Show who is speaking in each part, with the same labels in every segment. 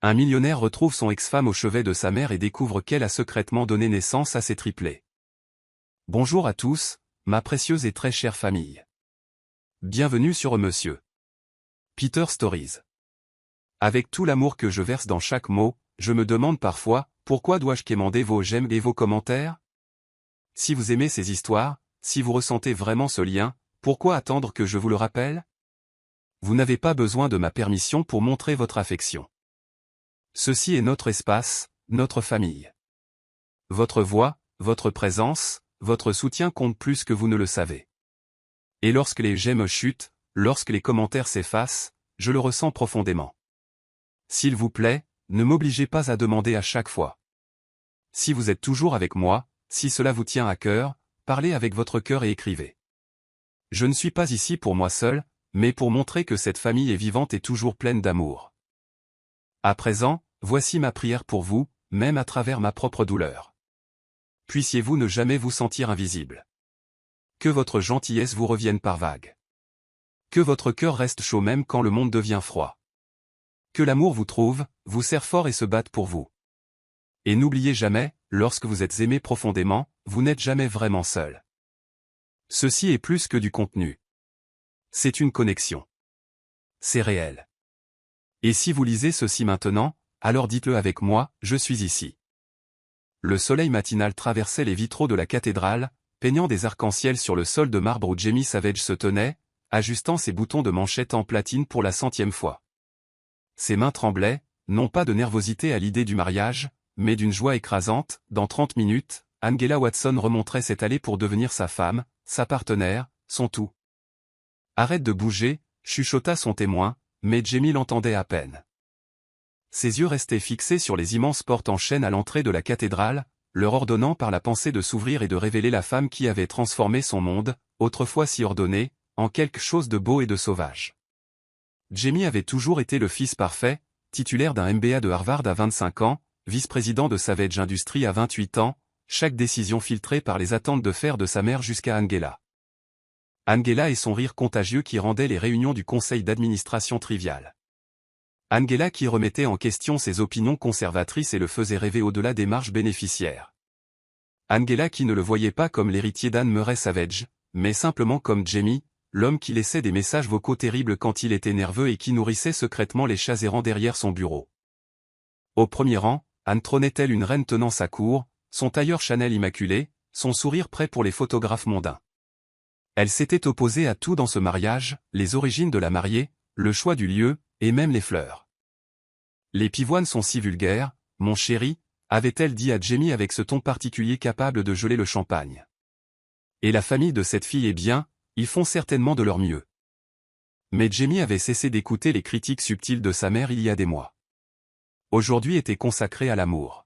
Speaker 1: Un millionnaire retrouve son ex-femme au chevet de sa mère et découvre qu'elle a secrètement donné naissance à ses triplés. Bonjour à tous, ma précieuse et très chère famille. Bienvenue sur Monsieur Peter Stories. Avec tout l'amour que je verse dans chaque mot, je me demande parfois, pourquoi dois-je quémander vos j'aime et vos commentaires? Si vous aimez ces histoires, si vous ressentez vraiment ce lien, pourquoi attendre que je vous le rappelle? Vous n'avez pas besoin de ma permission pour montrer votre affection. Ceci est notre espace, notre famille. Votre voix, votre présence, votre soutien comptent plus que vous ne le savez. Et lorsque les j'aime chutent, lorsque les commentaires s'effacent, je le ressens profondément. S'il vous plaît, ne m'obligez pas à demander à chaque fois. Si vous êtes toujours avec moi, si cela vous tient à cœur, parlez avec votre cœur et écrivez. Je ne suis pas ici pour moi seul, mais pour montrer que cette famille est vivante et toujours pleine d'amour. À présent, voici ma prière pour vous, même à travers ma propre douleur. Puissiez-vous ne jamais vous sentir invisible. Que votre gentillesse vous revienne par vagues. Que votre cœur reste chaud même quand le monde devient froid. Que l'amour vous trouve, vous serre fort et se batte pour vous. Et n'oubliez jamais, lorsque vous êtes aimé profondément, vous n'êtes jamais vraiment seul. Ceci est plus que du contenu. C'est une connexion. C'est réel. Et si vous lisez ceci maintenant, alors dites-le avec moi, je suis ici. Le soleil matinal traversait les vitraux de la cathédrale, peignant des arcs-en-ciel sur le sol de marbre où Jamie Savage se tenait, ajustant ses boutons de manchette en platine pour la 100e fois. Ses mains tremblaient, non pas de nervosité à l'idée du mariage, mais d'une joie écrasante. Dans 30 minutes, Angela Watson remonterait cette allée pour devenir sa femme, sa partenaire, son tout. Arrête de bouger, chuchota son témoin, mais Jamie l'entendait à peine. Ses yeux restaient fixés sur les immenses portes en chêne à l'entrée de la cathédrale, leur ordonnant par la pensée de s'ouvrir et de révéler la femme qui avait transformé son monde, autrefois si ordonné, en quelque chose de beau et de sauvage. Jamie avait toujours été le fils parfait, titulaire d'un MBA de Harvard à 25 ans, vice-président de Savage Industries à 28 ans, chaque décision filtrée par les attentes de fer de sa mère jusqu'à Angela. Angela et son rire contagieux qui rendait les réunions du conseil d'administration triviales. Angela qui remettait en question ses opinions conservatrices et le faisait rêver au-delà des marges bénéficiaires. Angela qui ne le voyait pas comme l'héritier d'Anne Murray Savage, mais simplement comme Jamie, l'homme qui laissait des messages vocaux terribles quand il était nerveux et qui nourrissait secrètement les chats errants derrière son bureau. Au premier rang, Anne trônait telle une reine tenant sa cour, son tailleur Chanel immaculé, son sourire prêt pour les photographes mondains. Elle s'était opposée à tout dans ce mariage, les origines de la mariée, le choix du lieu, et même les fleurs. Les pivoines sont si vulgaires, mon chéri, avait-elle dit à Jamie avec ce ton particulier capable de geler le champagne. Et la famille de cette fille est bien, ils font certainement de leur mieux. Mais Jamie avait cessé d'écouter les critiques subtiles de sa mère il y a des mois. Aujourd'hui était consacré à l'amour.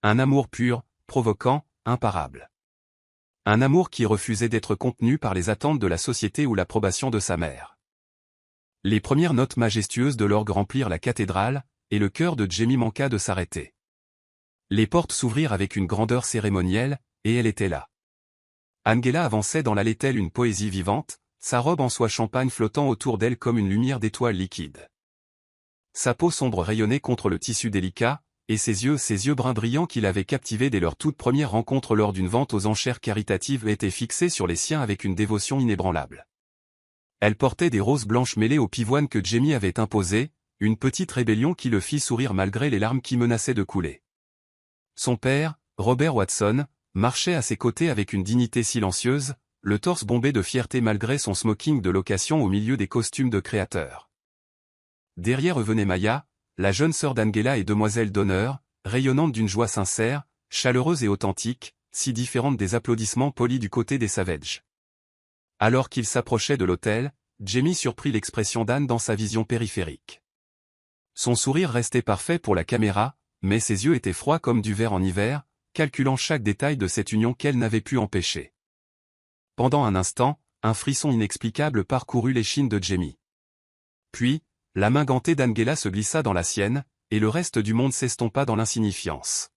Speaker 1: Un amour pur, provoquant, imparable. Un amour qui refusait d'être contenu par les attentes de la société ou l'approbation de sa mère. Les premières notes majestueuses de l'orgue remplirent la cathédrale, et le cœur de Jamie manqua de s'arrêter. Les portes s'ouvrirent avec une grandeur cérémonielle, et elle était là. Angela avançait dans l'allée telle une poésie vivante, sa robe en soie champagne flottant autour d'elle comme une lumière d'étoiles liquides. Sa peau sombre rayonnait contre le tissu délicat, et ses yeux bruns brillants qui l'avaient captivé dès leur toute première rencontre lors d'une vente aux enchères caritatives étaient fixés sur les siens avec une dévotion inébranlable. Elle portait des roses blanches mêlées aux pivoines que Jamie avait imposées, une petite rébellion qui le fit sourire malgré les larmes qui menaçaient de couler. Son père, Robert Watson, marchait à ses côtés avec une dignité silencieuse, le torse bombé de fierté malgré son smoking de location au milieu des costumes de créateurs. Derrière eux venait Maya, la jeune sœur d'Angela et demoiselle d'honneur, rayonnante d'une joie sincère, chaleureuse et authentique, si différente des applaudissements polis du côté des Savage. Alors qu'il s'approchait de l'autel, Jamie surprit l'expression d'Anne dans sa vision périphérique. Son sourire restait parfait pour la caméra, mais ses yeux étaient froids comme du verre en hiver, calculant chaque détail de cette union qu'elle n'avait pu empêcher. Pendant un instant, un frisson inexplicable parcourut l'échine de Jamie. Puis, la main gantée d'Angela se glissa dans la sienne, et le reste du monde s'estompa dans l'insignifiance.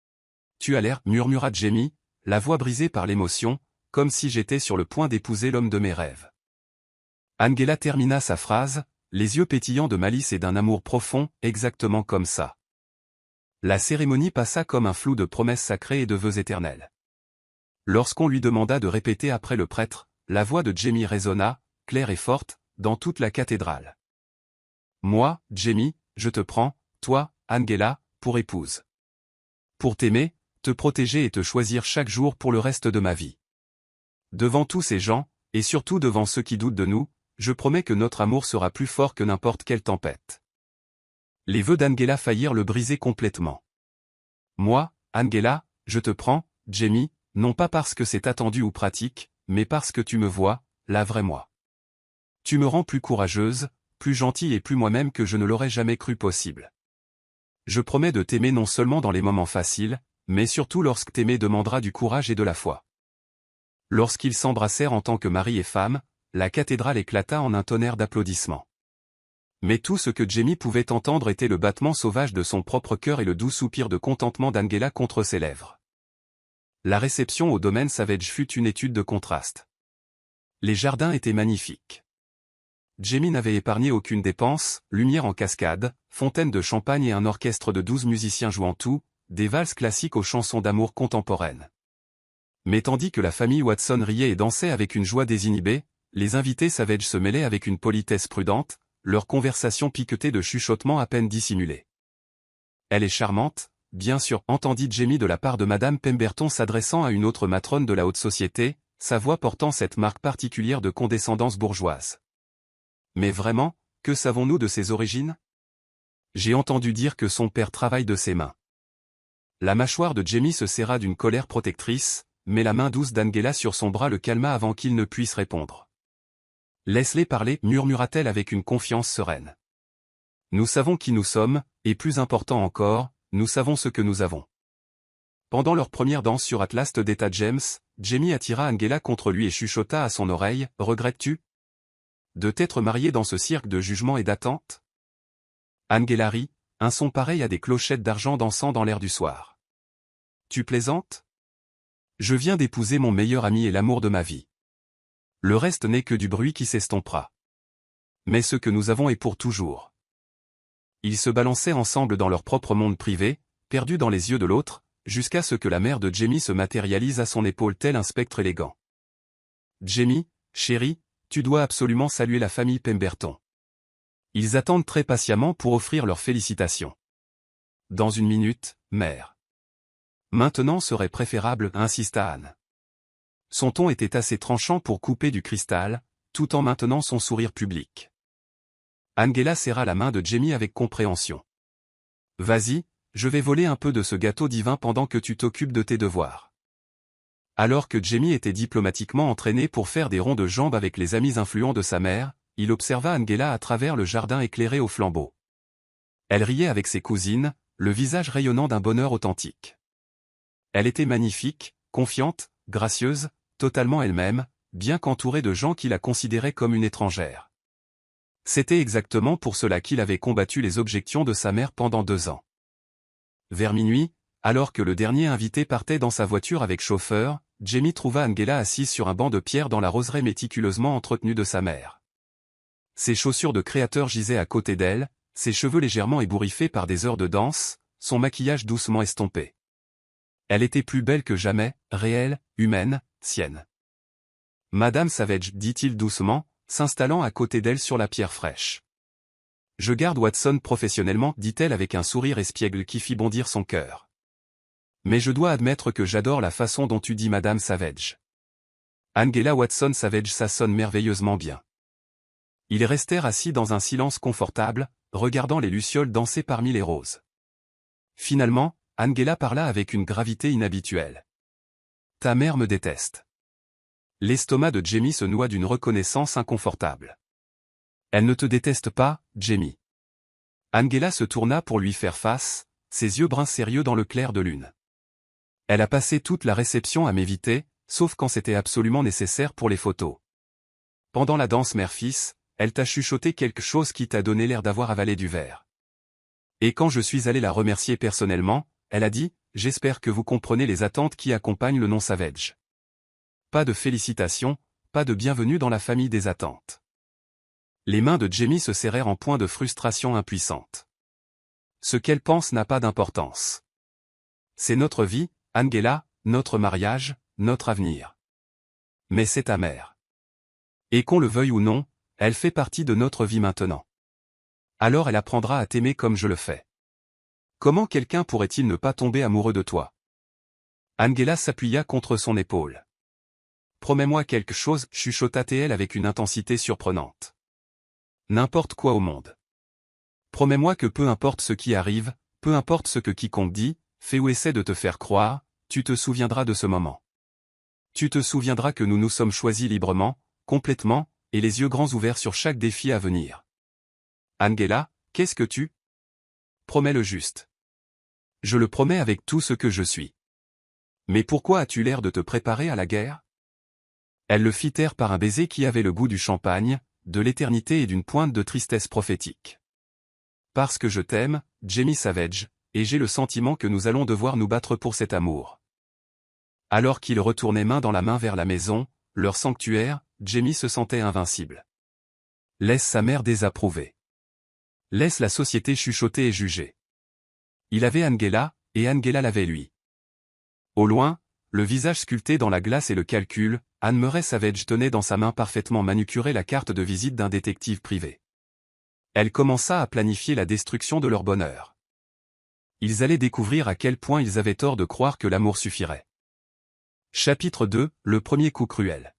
Speaker 1: « Tu as l'air, murmura Jamie, la voix brisée par l'émotion, comme si j'étais sur le point d'épouser l'homme de mes rêves. Angela termina sa phrase, les yeux pétillants de malice et d'un amour profond, exactement comme ça. La cérémonie passa comme un flou de promesses sacrées et de vœux éternels. Lorsqu'on lui demanda de répéter après le prêtre, la voix de Jamie résonna, claire et forte, dans toute la cathédrale. Moi, Jamie, je te prends, toi, Angela, pour épouse. Pour t'aimer, te protéger et te choisir chaque jour pour le reste de ma vie. Devant tous ces gens, et surtout devant ceux qui doutent de nous, je promets que notre amour sera plus fort que n'importe quelle tempête. Les vœux d'Angela faillirent le briser complètement. Moi, Angela, je te prends, Jamie, non pas parce que c'est attendu ou pratique, mais parce que tu me vois, la vraie moi. Tu me rends plus courageuse, plus gentille et plus moi-même que je ne l'aurais jamais cru possible. Je promets de t'aimer non seulement dans les moments faciles, mais surtout lorsque t'aimer demandera du courage et de la foi. Lorsqu'ils s'embrassèrent en tant que mari et femme, la cathédrale éclata en un tonnerre d'applaudissements. Mais tout ce que Jamie pouvait entendre était le battement sauvage de son propre cœur et le doux soupir de contentement d'Angela contre ses lèvres. La réception au domaine Savage fut une étude de contraste. Les jardins étaient magnifiques. Jamie n'avait épargné aucune dépense, lumière en cascade, fontaine de champagne et un orchestre de 12 musiciens jouant tout, des valses classiques aux chansons d'amour contemporaines. Mais tandis que la famille Watson riait et dansait avec une joie désinhibée, les invités Savage se mêlaient avec une politesse prudente, leur conversation piquetée de chuchotements à peine dissimulés. Elle est charmante, bien sûr, entendit Jamie de la part de Madame Pemberton s'adressant à une autre matrone de la haute société, sa voix portant cette marque particulière de condescendance bourgeoise. Mais vraiment, que savons-nous de ses origines? J'ai entendu dire que son père travaille de ses mains. La mâchoire de Jamie se serra d'une colère protectrice, mais la main douce d'Angela sur son bras le calma avant qu'il ne puisse répondre. Laisse-les parler, murmura-t-elle avec une confiance sereine. Nous savons qui nous sommes, et plus important encore, nous savons ce que nous avons. Pendant leur première danse sur Atlas d'État James, Jamie attira Angela contre lui et chuchota à son oreille, « Regrettes-tu de t'être mariée dans ce cirque de jugement et d'attente ?» Angela rit, un son pareil à des clochettes d'argent dansant dans l'air du soir. « Tu plaisantes ? Je viens d'épouser mon meilleur ami et l'amour de ma vie. Le reste n'est que du bruit qui s'estompera. Mais ce que nous avons est pour toujours. » Ils se balançaient ensemble dans leur propre monde privé, perdus dans les yeux de l'autre, jusqu'à ce que la mère de Jamie se matérialise à son épaule tel un spectre élégant. « Jamie, chérie, tu dois absolument saluer la famille Pemberton. Ils attendent très patiemment pour offrir leurs félicitations. Dans une minute, mère. Maintenant serait préférable, insista Anne. Son ton était assez tranchant pour couper du cristal, tout en maintenant son sourire public. Angela serra la main de Jamie avec compréhension. Vas-y, je vais voler un peu de ce gâteau divin pendant que tu t'occupes de tes devoirs. Alors que Jamie était diplomatiquement entraîné pour faire des ronds de jambes avec les amis influents de sa mère, il observa Angela à travers le jardin éclairé au flambeau. Elle riait avec ses cousines, le visage rayonnant d'un bonheur authentique. Elle était magnifique, confiante, gracieuse, totalement elle-même, bien qu'entourée de gens qui la considéraient comme une étrangère. C'était exactement pour cela qu'il avait combattu les objections de sa mère pendant 2 ans. Vers minuit, alors que le dernier invité partait dans sa voiture avec chauffeur, Jamie trouva Angela assise sur un banc de pierre dans la roseraie méticuleusement entretenue de sa mère. Ses chaussures de créateur gisaient à côté d'elle, ses cheveux légèrement ébouriffés par des heures de danse, son maquillage doucement estompé. Elle était plus belle que jamais, réelle, humaine, sienne. Madame Savage, dit-il doucement, s'installant à côté d'elle sur la pierre fraîche. Je garde Watson professionnellement, dit-elle avec un sourire espiègle qui fit bondir son cœur. Mais je dois admettre que j'adore la façon dont tu dis Madame Savage. Angela Watson Savage, ça sonne merveilleusement bien. Ils restèrent assis dans un silence confortable, regardant les lucioles danser parmi les roses. Finalement, Angela parla avec une gravité inhabituelle. « Ta mère me déteste. » L'estomac de Jamie se noua d'une reconnaissance inconfortable. « Elle ne te déteste pas, Jamie. » Angela se tourna pour lui faire face, ses yeux bruns sérieux dans le clair de lune. Elle a passé toute la réception à m'éviter, sauf quand c'était absolument nécessaire pour les photos. Pendant la danse mère-fils, elle t'a chuchoté quelque chose qui t'a donné l'air d'avoir avalé du verre. Et quand je suis allé la remercier personnellement, elle a dit « J'espère que vous comprenez les attentes qui accompagnent le nom Savage. » Pas de félicitations, pas de bienvenue dans la famille des attentes. Les mains de Jamie se serrèrent en point de frustration impuissante. Ce qu'elle pense n'a pas d'importance. C'est notre vie, Angela, notre mariage, notre avenir. Mais c'est ta mère. Et qu'on le veuille ou non, elle fait partie de notre vie maintenant. Alors elle apprendra à t'aimer comme je le fais. Comment quelqu'un pourrait-il ne pas tomber amoureux de toi? Angela s'appuya contre son épaule. Promets-moi quelque chose, chuchota-t-elle avec une intensité surprenante. N'importe quoi au monde. Promets-moi que peu importe ce qui arrive, peu importe ce que quiconque dit, fait ou essaie de te faire croire, tu te souviendras de ce moment. Tu te souviendras que nous nous sommes choisis librement, complètement, et les yeux grands ouverts sur chaque défi à venir. Angela, qu'est-ce que tu? Promets le juste. Je le promets avec tout ce que je suis. Mais pourquoi as-tu l'air de te préparer à la guerre? Elle le fit taire par un baiser qui avait le goût du champagne, de l'éternité et d'une pointe de tristesse prophétique. Parce que je t'aime, Jamie Savage, et j'ai le sentiment que nous allons devoir nous battre pour cet amour. Alors qu'ils retournaient main dans la main vers la maison, leur sanctuaire, Jamie se sentait invincible. Laisse sa mère désapprouver. Laisse la société chuchoter et juger. Il avait Angela, et Angela l'avait lui. Au loin, le visage sculpté dans la glace et le calcul, Anne-Murray Savage tenait dans sa main parfaitement manucurée la carte de visite d'un détective privé. Elle commença à planifier la destruction de leur bonheur. Ils allaient découvrir à quel point ils avaient tort de croire que l'amour suffirait. Chapitre 2, le premier coup cruel.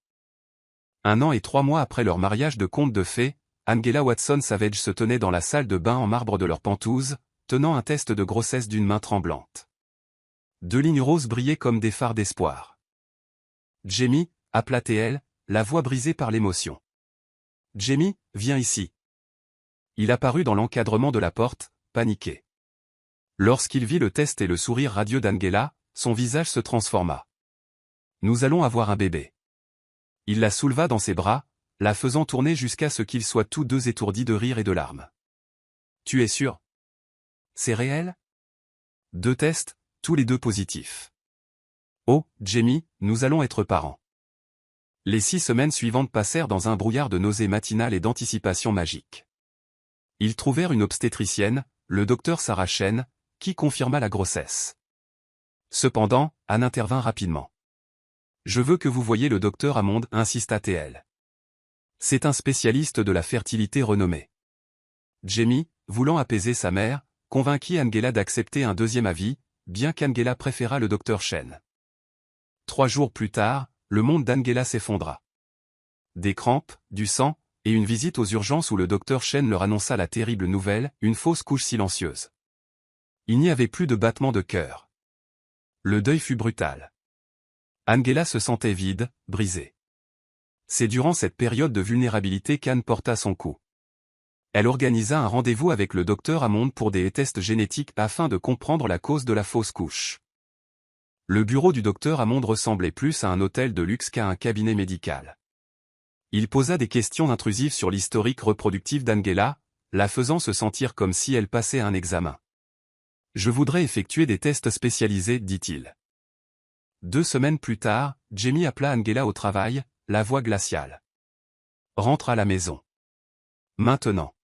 Speaker 1: 1 an et 3 mois après leur mariage de conte de fées, Angela Watson Savage se tenait dans la salle de bain en marbre de leur pentouse, tenant un test de grossesse d'une main tremblante. 2 lignes roses brillaient comme des phares d'espoir. Jamie, appela-t-elle, la voix brisée par l'émotion. Jamie, viens ici. Il apparut dans l'encadrement de la porte, paniqué. Lorsqu'il vit le test et le sourire radieux d'Angela, son visage se transforma. Nous allons avoir un bébé. Il la souleva dans ses bras, la faisant tourner jusqu'à ce qu'ils soient tous deux étourdis de rire et de larmes. Tu es sûr? C'est réel? 2 tests, tous les 2 positifs. Oh, Jamie, nous allons être parents. Les 6 semaines suivantes passèrent dans un brouillard de nausées matinales et d'anticipation magique. Ils trouvèrent une obstétricienne, le docteur Sarah Chen, qui confirma la grossesse. Cependant, Anne intervint rapidement. Je veux que vous voyiez le docteur Hammond, insista-t-elle. C'est un spécialiste de la fertilité renommé. Jamie, voulant apaiser sa mère, convainquit Angela d'accepter un deuxième avis, bien qu'Angela préférât le docteur Chen. 3 jours plus tard, le monde d'Angela s'effondra. Des crampes, du sang, et une visite aux urgences où le docteur Chen leur annonça la terrible nouvelle, une fausse couche silencieuse. Il n'y avait plus de battement de cœur. Le deuil fut brutal. Angela se sentait vide, brisée. C'est durant cette période de vulnérabilité qu'Anne porta son coup. Elle organisa un rendez-vous avec le docteur Hammond pour des tests génétiques afin de comprendre la cause de la fausse couche. Le bureau du docteur Hammond ressemblait plus à un hôtel de luxe qu'à un cabinet médical. Il posa des questions intrusives sur l'historique reproductif d'Angela, la faisant se sentir comme si elle passait un examen. Je voudrais effectuer des tests spécialisés, dit-il. 2 semaines plus tard, Jamie appela Angela au travail, la voix glaciale. Rentre à la maison. Maintenant.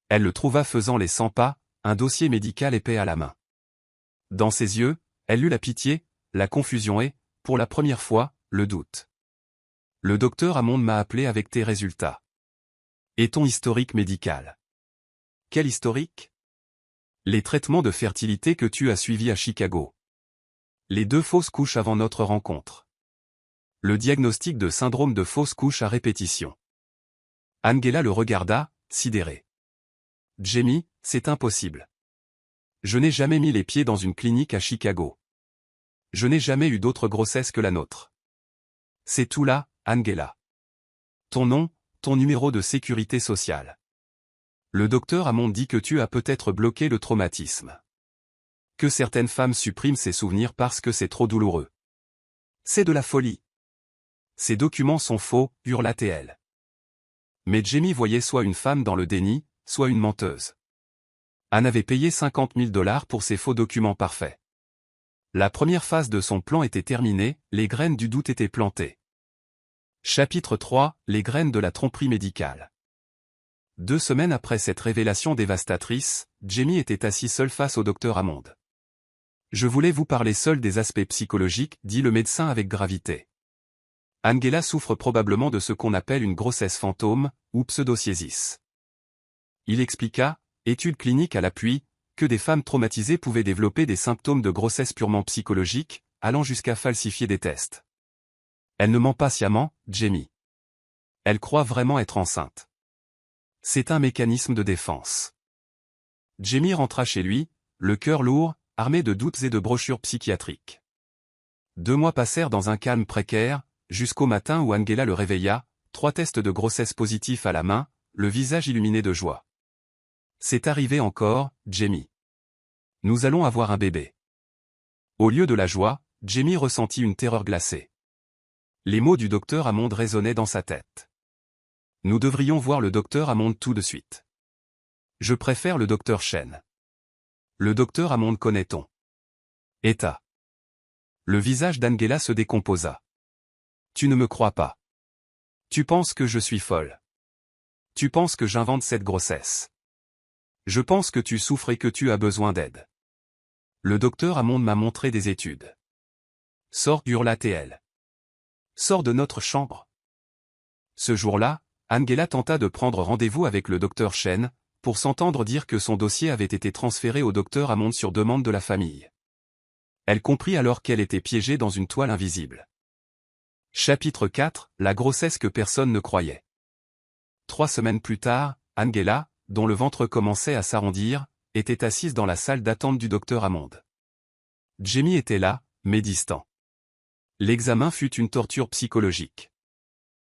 Speaker 1: Elle le trouva faisant les 100 pas, un dossier médical épais à la main. Dans ses yeux, elle lut la pitié, la confusion et, pour la première fois, le doute. Le docteur Hammond m'a appelé avec tes résultats. Et ton historique médical. Quel historique? Les traitements de fertilité que tu as suivis à Chicago. Les 2 fausses couches avant notre rencontre. Le diagnostic de syndrome de fausse couche à répétition. Angela le regarda, sidérée. Jamie, c'est impossible. Je n'ai jamais mis les pieds dans une clinique à Chicago. Je n'ai jamais eu d'autre grossesse que la nôtre. C'est tout là, Angela. Ton nom, ton numéro de sécurité sociale. Le docteur Hammond dit que tu as peut-être bloqué le traumatisme. Que certaines femmes suppriment ces souvenirs parce que c'est trop douloureux. C'est de la folie. Ces documents sont faux, hurla-t-elle. Mais Jamie voyait soit une femme dans le déni, soit une menteuse. Anne avait payé $50 000 pour ces faux documents parfaits. La première phase de son plan était terminée, les graines du doute étaient plantées. Chapitre 3, les graines de la tromperie médicale. 2 semaines après cette révélation dévastatrice, Jamie était assis seul face au docteur Hammond. « Je voulais vous parler seul des aspects psychologiques, dit le médecin avec gravité. Angela souffre probablement de ce qu'on appelle une grossesse fantôme, ou pseudociesis. » Il expliqua, études cliniques à l'appui, que des femmes traumatisées pouvaient développer des symptômes de grossesse purement psychologiques, allant jusqu'à falsifier des tests. Elle ne ment pas sciemment, Jamie. Elle croit vraiment être enceinte. C'est un mécanisme de défense. Jamie rentra chez lui, le cœur lourd, armé de doutes et de brochures psychiatriques. 2 mois passèrent dans un calme précaire, jusqu'au matin où Angela le réveilla, 3 tests de grossesse positifs à la main, le visage illuminé de joie. « C'est arrivé encore, Jamie. Nous allons avoir un bébé. » Au lieu de la joie, Jamie ressentit une terreur glacée. Les mots du docteur Hammond résonnaient dans sa tête. « Nous devrions voir le docteur Hammond tout de suite. Je préfère le docteur Chen. Le docteur Hammond connaît-on. État. » Le visage d'Angela se décomposa. « Tu ne me crois pas. Tu penses que je suis folle. Tu penses que j'invente cette grossesse. Je pense que tu souffres et que tu as besoin d'aide. Le docteur Hammond m'a montré des études. Sors, hurla-t-elle. Sors de notre chambre. » Ce jour-là, Angela tenta de prendre rendez-vous avec le docteur Chen, pour s'entendre dire que son dossier avait été transféré au docteur Hammond sur demande de la famille. Elle comprit alors qu'elle était piégée dans une toile invisible. Chapitre 4, la grossesse que personne ne croyait. 3 semaines plus tard, Angela, dont le ventre commençait à s'arrondir, était assise dans la salle d'attente du docteur Hammond. Jamie était là, mais distant. L'examen fut une torture psychologique.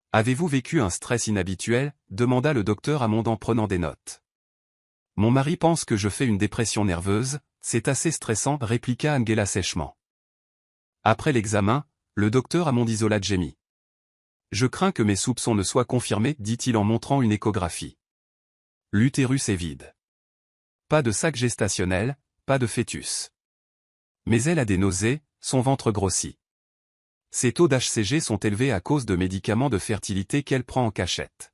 Speaker 1: « Avez-vous vécu un stress inhabituel ?» demanda le docteur Hammond en prenant des notes. « Mon mari pense que je fais une dépression nerveuse, c'est assez stressant, répliqua Angela sèchement. Après l'examen, le docteur Hammond isola Jamie. « Je crains que mes soupçons ne soient confirmés, dit-il en montrant une échographie. L'utérus est vide. Pas de sac gestationnel, pas de fœtus. Mais elle a des nausées, son ventre grossit. Ses taux d'HCG sont élevés à cause de médicaments de fertilité qu'elle prend en cachette.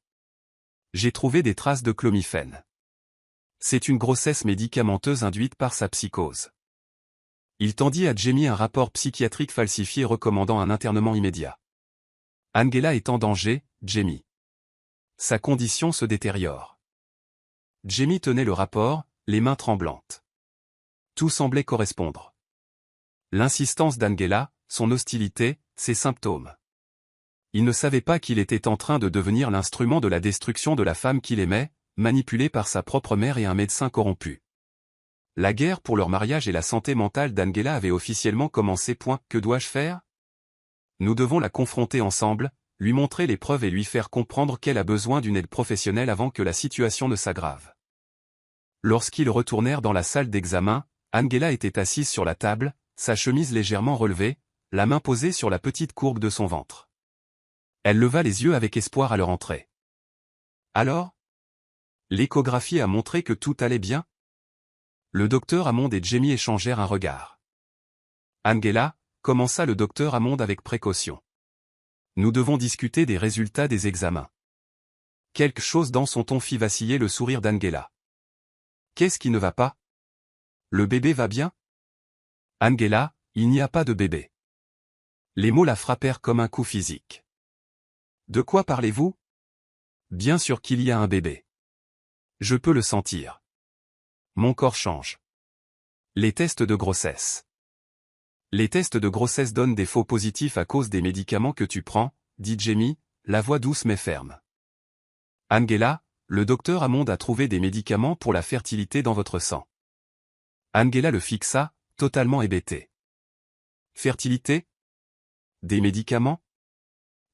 Speaker 1: J'ai trouvé des traces de clomifène. C'est une grossesse médicamenteuse induite par sa psychose. » Il tendit à Jamie un rapport psychiatrique falsifié recommandant un internement immédiat. « Angela est en danger, Jamie. Sa condition se détériore. » Jamie tenait le rapport, les mains tremblantes. Tout semblait correspondre. L'insistance d'Angela, son hostilité, ses symptômes. Il ne savait pas qu'il était en train de devenir l'instrument de la destruction de la femme qu'il aimait, manipulé par sa propre mère et un médecin corrompu. La guerre pour leur mariage et la santé mentale d'Angela avait officiellement commencé. Que dois-je faire ? Nous devons la confronter ensemble, lui montrer les preuves et lui faire comprendre qu'elle a besoin d'une aide professionnelle avant que la situation ne s'aggrave. Lorsqu'ils retournèrent dans la salle d'examen, Angela était assise sur la table, sa chemise légèrement relevée, la main posée sur la petite courbe de son ventre. Elle leva les yeux avec espoir à leur entrée. « Alors ? L'échographie a montré que tout allait bien ?» Le docteur Hammond et Jamie échangèrent un regard. « Angela, » commença le docteur Hammond avec précaution. « Nous devons discuter des résultats des examens. » Quelque chose dans son ton fit vaciller le sourire d'Angela. « Qu'est-ce qui ne va pas ? Le bébé va bien ? » « Angela, il n'y a pas de bébé. » Les mots la frappèrent comme un coup physique. « De quoi parlez-vous ? Bien sûr qu'il y a un bébé. Je peux le sentir. Mon corps change. Les tests de grossesse. Les tests de grossesse donnent des faux positifs à cause des médicaments que tu prends, dit Jamie, la voix douce mais ferme. Angela, le docteur Hammond a trouvé des médicaments pour la fertilité dans votre sang. Angela le fixa, totalement hébétée. Fertilité ? Des médicaments ?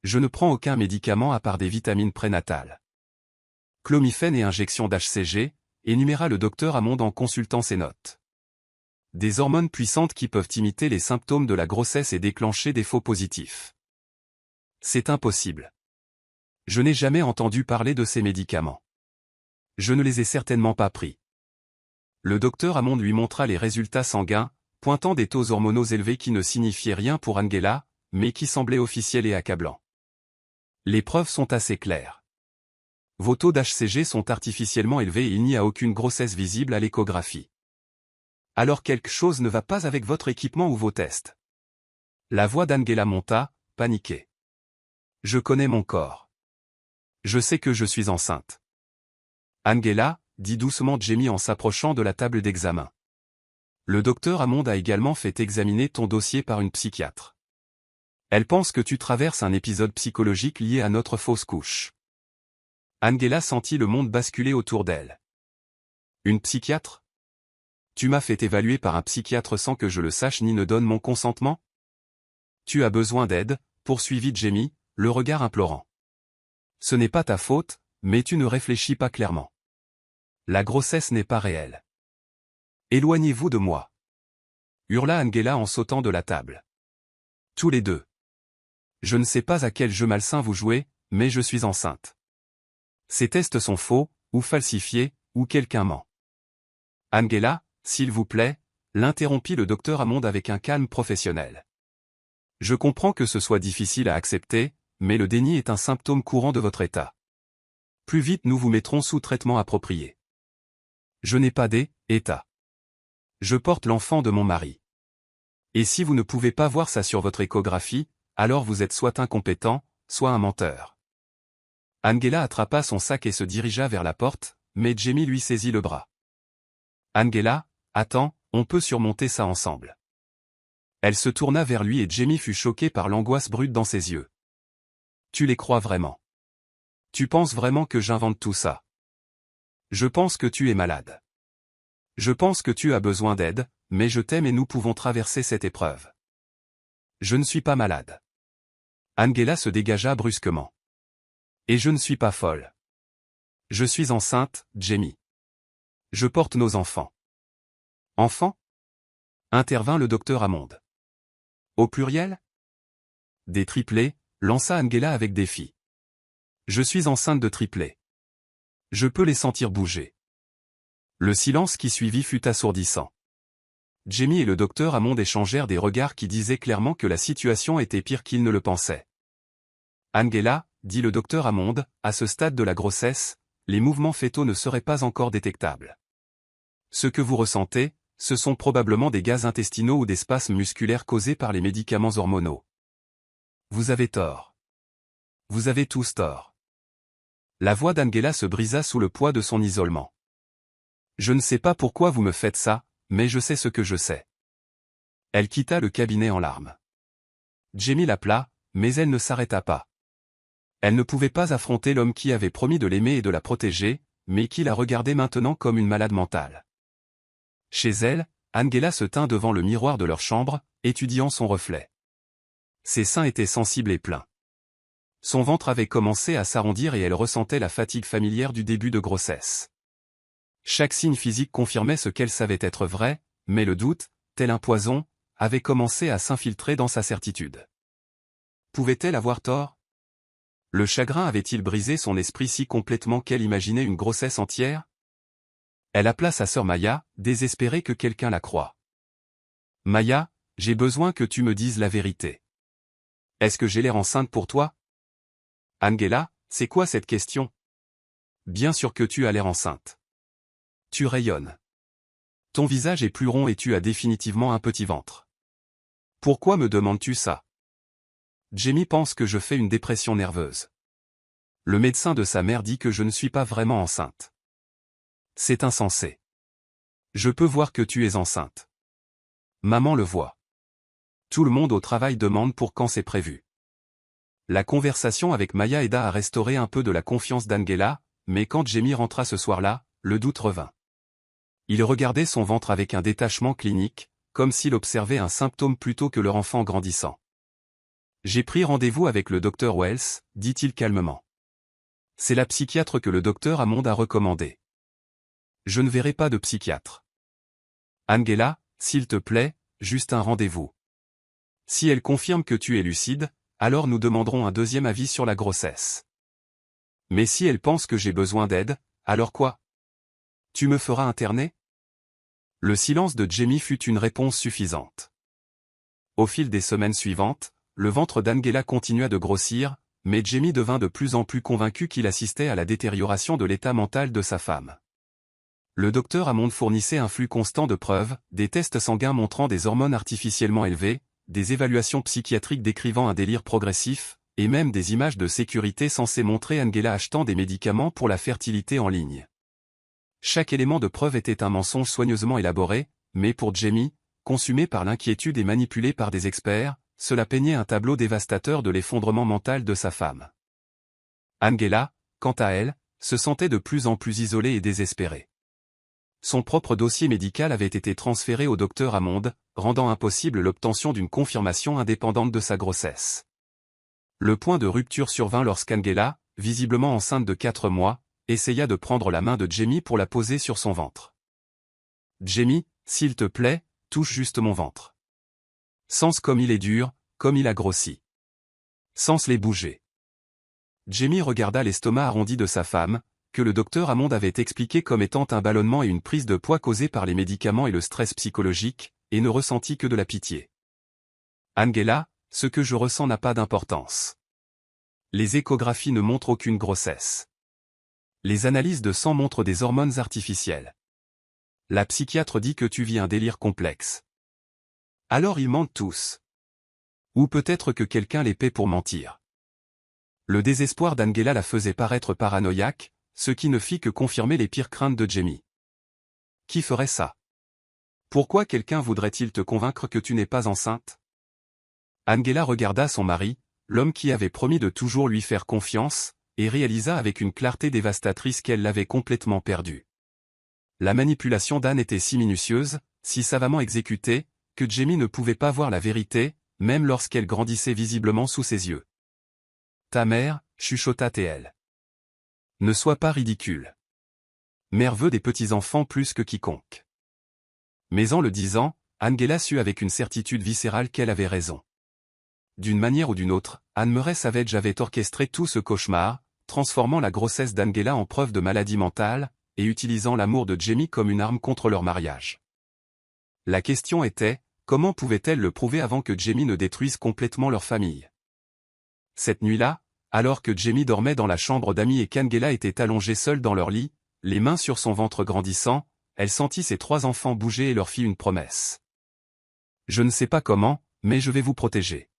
Speaker 1: Je ne prends aucun médicament à part des vitamines prénatales. Clomifène et injection d'HCG, énuméra le docteur Hammond en consultant ses notes. Des hormones puissantes qui peuvent imiter les symptômes de la grossesse et déclencher des faux positifs. C'est impossible. Je n'ai jamais entendu parler de ces médicaments. Je ne les ai certainement pas pris. Le docteur Hammond lui montra les résultats sanguins, pointant des taux hormonaux élevés qui ne signifiaient rien pour Angela, mais qui semblaient officiels et accablants. Les preuves sont assez claires. Vos taux d'HCG sont artificiellement élevés et il n'y a aucune grossesse visible à l'échographie. Alors quelque chose ne va pas avec votre équipement ou vos tests. La voix d'Angela monta, paniquée. Je connais mon corps. Je sais que je suis enceinte. Angela, dit doucement Jamie en s'approchant de la table d'examen. Le docteur Hammond a également fait examiner ton dossier par une psychiatre. Elle pense que tu traverses un épisode psychologique lié à notre fausse couche. Angela sentit le monde basculer autour d'elle. Une psychiatre ? Tu m'as fait évaluer par un psychiatre sans que je le sache ni ne donne mon consentement ? Tu as besoin d'aide, poursuivit Jamie, le regard implorant. Ce n'est pas ta faute, mais tu ne réfléchis pas clairement. La grossesse n'est pas réelle. Éloignez-vous de moi. Hurla Angela en sautant de la table. Tous les deux. Je ne sais pas à quel jeu malsain vous jouez, mais je suis enceinte. Ces tests sont faux, ou falsifiés, ou quelqu'un ment. Angela, s'il vous plaît, l'interrompit le docteur Hammond avec un calme professionnel. Je comprends que ce soit difficile à accepter, mais le déni est un symptôme courant de votre état. Plus vite nous vous mettrons sous traitement approprié. Je n'ai pas d'état. Je porte l'enfant de mon mari. Et si vous ne pouvez pas voir ça sur votre échographie, alors vous êtes soit incompétent, soit un menteur. Angela attrapa son sac et se dirigea vers la porte, mais Jamie lui saisit le bras. Angela, attends, on peut surmonter ça ensemble. Elle se tourna vers lui et Jamie fut choqué par l'angoisse brute dans ses yeux. Tu les crois vraiment? Tu penses vraiment que j'invente tout ça? Je pense que tu es malade. Je pense que tu as besoin d'aide, mais je t'aime et nous pouvons traverser cette épreuve. Je ne suis pas malade. Angela se dégagea brusquement. Et je ne suis pas folle. Je suis enceinte, Jamie. Je porte nos enfants. Enfants? Intervint le docteur Hammond. Au pluriel? Des triplés, lança Angela avec défi. Je suis enceinte de triplés. Je peux les sentir bouger. Le silence qui suivit fut assourdissant. Jamie et le docteur Hammond échangèrent des regards qui disaient clairement que la situation était pire qu'ils ne le pensaient. Angela, dit le docteur Hammond, à ce stade de la grossesse, les mouvements fœtaux ne seraient pas encore détectables. Ce que vous ressentez, ce sont probablement des gaz intestinaux ou des spasmes musculaires causés par les médicaments hormonaux. Vous avez tort. Vous avez tous tort. La voix d'Angela se brisa sous le poids de son isolement. Je ne sais pas pourquoi vous me faites ça, mais je sais ce que je sais. Elle quitta le cabinet en larmes. Jamie l'appela, mais elle ne s'arrêta pas. Elle ne pouvait pas affronter l'homme qui avait promis de l'aimer et de la protéger, mais qui la regardait maintenant comme une malade mentale. Chez elle, Angela se tint devant le miroir de leur chambre, étudiant son reflet. Ses seins étaient sensibles et pleins. Son ventre avait commencé à s'arrondir et elle ressentait la fatigue familière du début de grossesse. Chaque signe physique confirmait ce qu'elle savait être vrai, mais le doute, tel un poison, avait commencé à s'infiltrer dans sa certitude. Pouvait-elle avoir tort? Le chagrin avait-il brisé son esprit si complètement qu'elle imaginait une grossesse entière? Elle appela sa sœur Maya, désespérée que quelqu'un la croie. Maya, j'ai besoin que tu me dises la vérité. Est-ce que j'ai l'air enceinte pour toi? Angela, c'est quoi cette question? Bien sûr que tu as l'air enceinte. Tu rayonnes. Ton visage est plus rond et tu as définitivement un petit ventre. Pourquoi me demandes-tu ça? Jamie pense que je fais une dépression nerveuse. Le médecin de sa mère dit que je ne suis pas vraiment enceinte. C'est insensé. Je peux voir que tu es enceinte. Maman le voit. Tout le monde au travail demande pour quand c'est prévu. La conversation avec Maya aida à restaurer un peu de la confiance d'Angela, mais quand Jamie rentra ce soir-là, le doute revint. Il regardait son ventre avec un détachement clinique, comme s'il observait un symptôme plutôt que leur enfant grandissant. J'ai pris rendez-vous avec le docteur Wells, dit-il calmement. C'est la psychiatre que le docteur Hammond a recommandée. Je ne verrai pas de psychiatre. Angela, s'il te plaît, juste un rendez-vous. Si elle confirme que tu es lucide, alors nous demanderons un deuxième avis sur la grossesse. Mais si elle pense que j'ai besoin d'aide, alors quoi? Tu me feras interner? Le silence de Jamie fut une réponse suffisante. Au fil des semaines suivantes, le ventre d'Angela continua de grossir, mais Jamie devint de plus en plus convaincu qu'il assistait à la détérioration de l'état mental de sa femme. Le docteur Hammond fournissait un flux constant de preuves, des tests sanguins montrant des hormones artificiellement élevées, des évaluations psychiatriques décrivant un délire progressif, et même des images de sécurité censées montrer Angela achetant des médicaments pour la fertilité en ligne. Chaque élément de preuve était un mensonge soigneusement élaboré, mais pour Jamie, consumé par l'inquiétude et manipulé par des experts, cela peignait un tableau dévastateur de l'effondrement mental de sa femme. Angela, quant à elle, se sentait de plus en plus isolée et désespérée. Son propre dossier médical avait été transféré au docteur Hammond, rendant impossible l'obtention d'une confirmation indépendante de sa grossesse. Le point de rupture survint lorsqu'Angela, visiblement enceinte de 4 mois, essaya de prendre la main de Jamie pour la poser sur son ventre. « Jamie, s'il te plaît, touche juste mon ventre. Sens comme il est dur, comme il a grossi. Sens les bouger. » Jamie regarda l'estomac arrondi de sa femme, que le docteur Hammond avait expliqué comme étant un ballonnement et une prise de poids causés par les médicaments et le stress psychologique, et ne ressentit que de la pitié. « Angela, ce que je ressens n'a pas d'importance. Les échographies ne montrent aucune grossesse. Les analyses de sang montrent des hormones artificielles. La psychiatre dit que tu vis un délire complexe. Alors ils mentent tous. Ou peut-être que quelqu'un les paie pour mentir. » Le désespoir d'Angela la faisait paraître paranoïaque, ce qui ne fit que confirmer les pires craintes de Jamie. Qui ferait ça? Pourquoi quelqu'un voudrait-il te convaincre que tu n'es pas enceinte? Angela regarda son mari, l'homme qui avait promis de toujours lui faire confiance, et réalisa avec une clarté dévastatrice qu'elle l'avait complètement perdu. La manipulation d'Anne était si minutieuse, si savamment exécutée, que Jamie ne pouvait pas voir la vérité, même lorsqu'elle grandissait visiblement sous ses yeux. « Ta mère, chuchota T.L. Ne sois pas ridicule. Mère veut des petits-enfants plus que quiconque. » Mais en le disant, Angela sut avec une certitude viscérale qu'elle avait raison. D'une manière ou d'une autre, Anne-Murray Savage avait orchestré tout ce cauchemar, transformant la grossesse d'Angela en preuve de maladie mentale, et utilisant l'amour de Jamie comme une arme contre leur mariage. La question était, comment pouvait-elle le prouver avant que Jamie ne détruise complètement leur famille? Cette nuit-là, alors que Jamie dormait dans la chambre d'amis et qu'Angela était allongée seule dans leur lit, les mains sur son ventre grandissant, elle sentit ses 3 enfants bouger et leur fit une promesse. « Je ne sais pas comment, mais je vais vous protéger.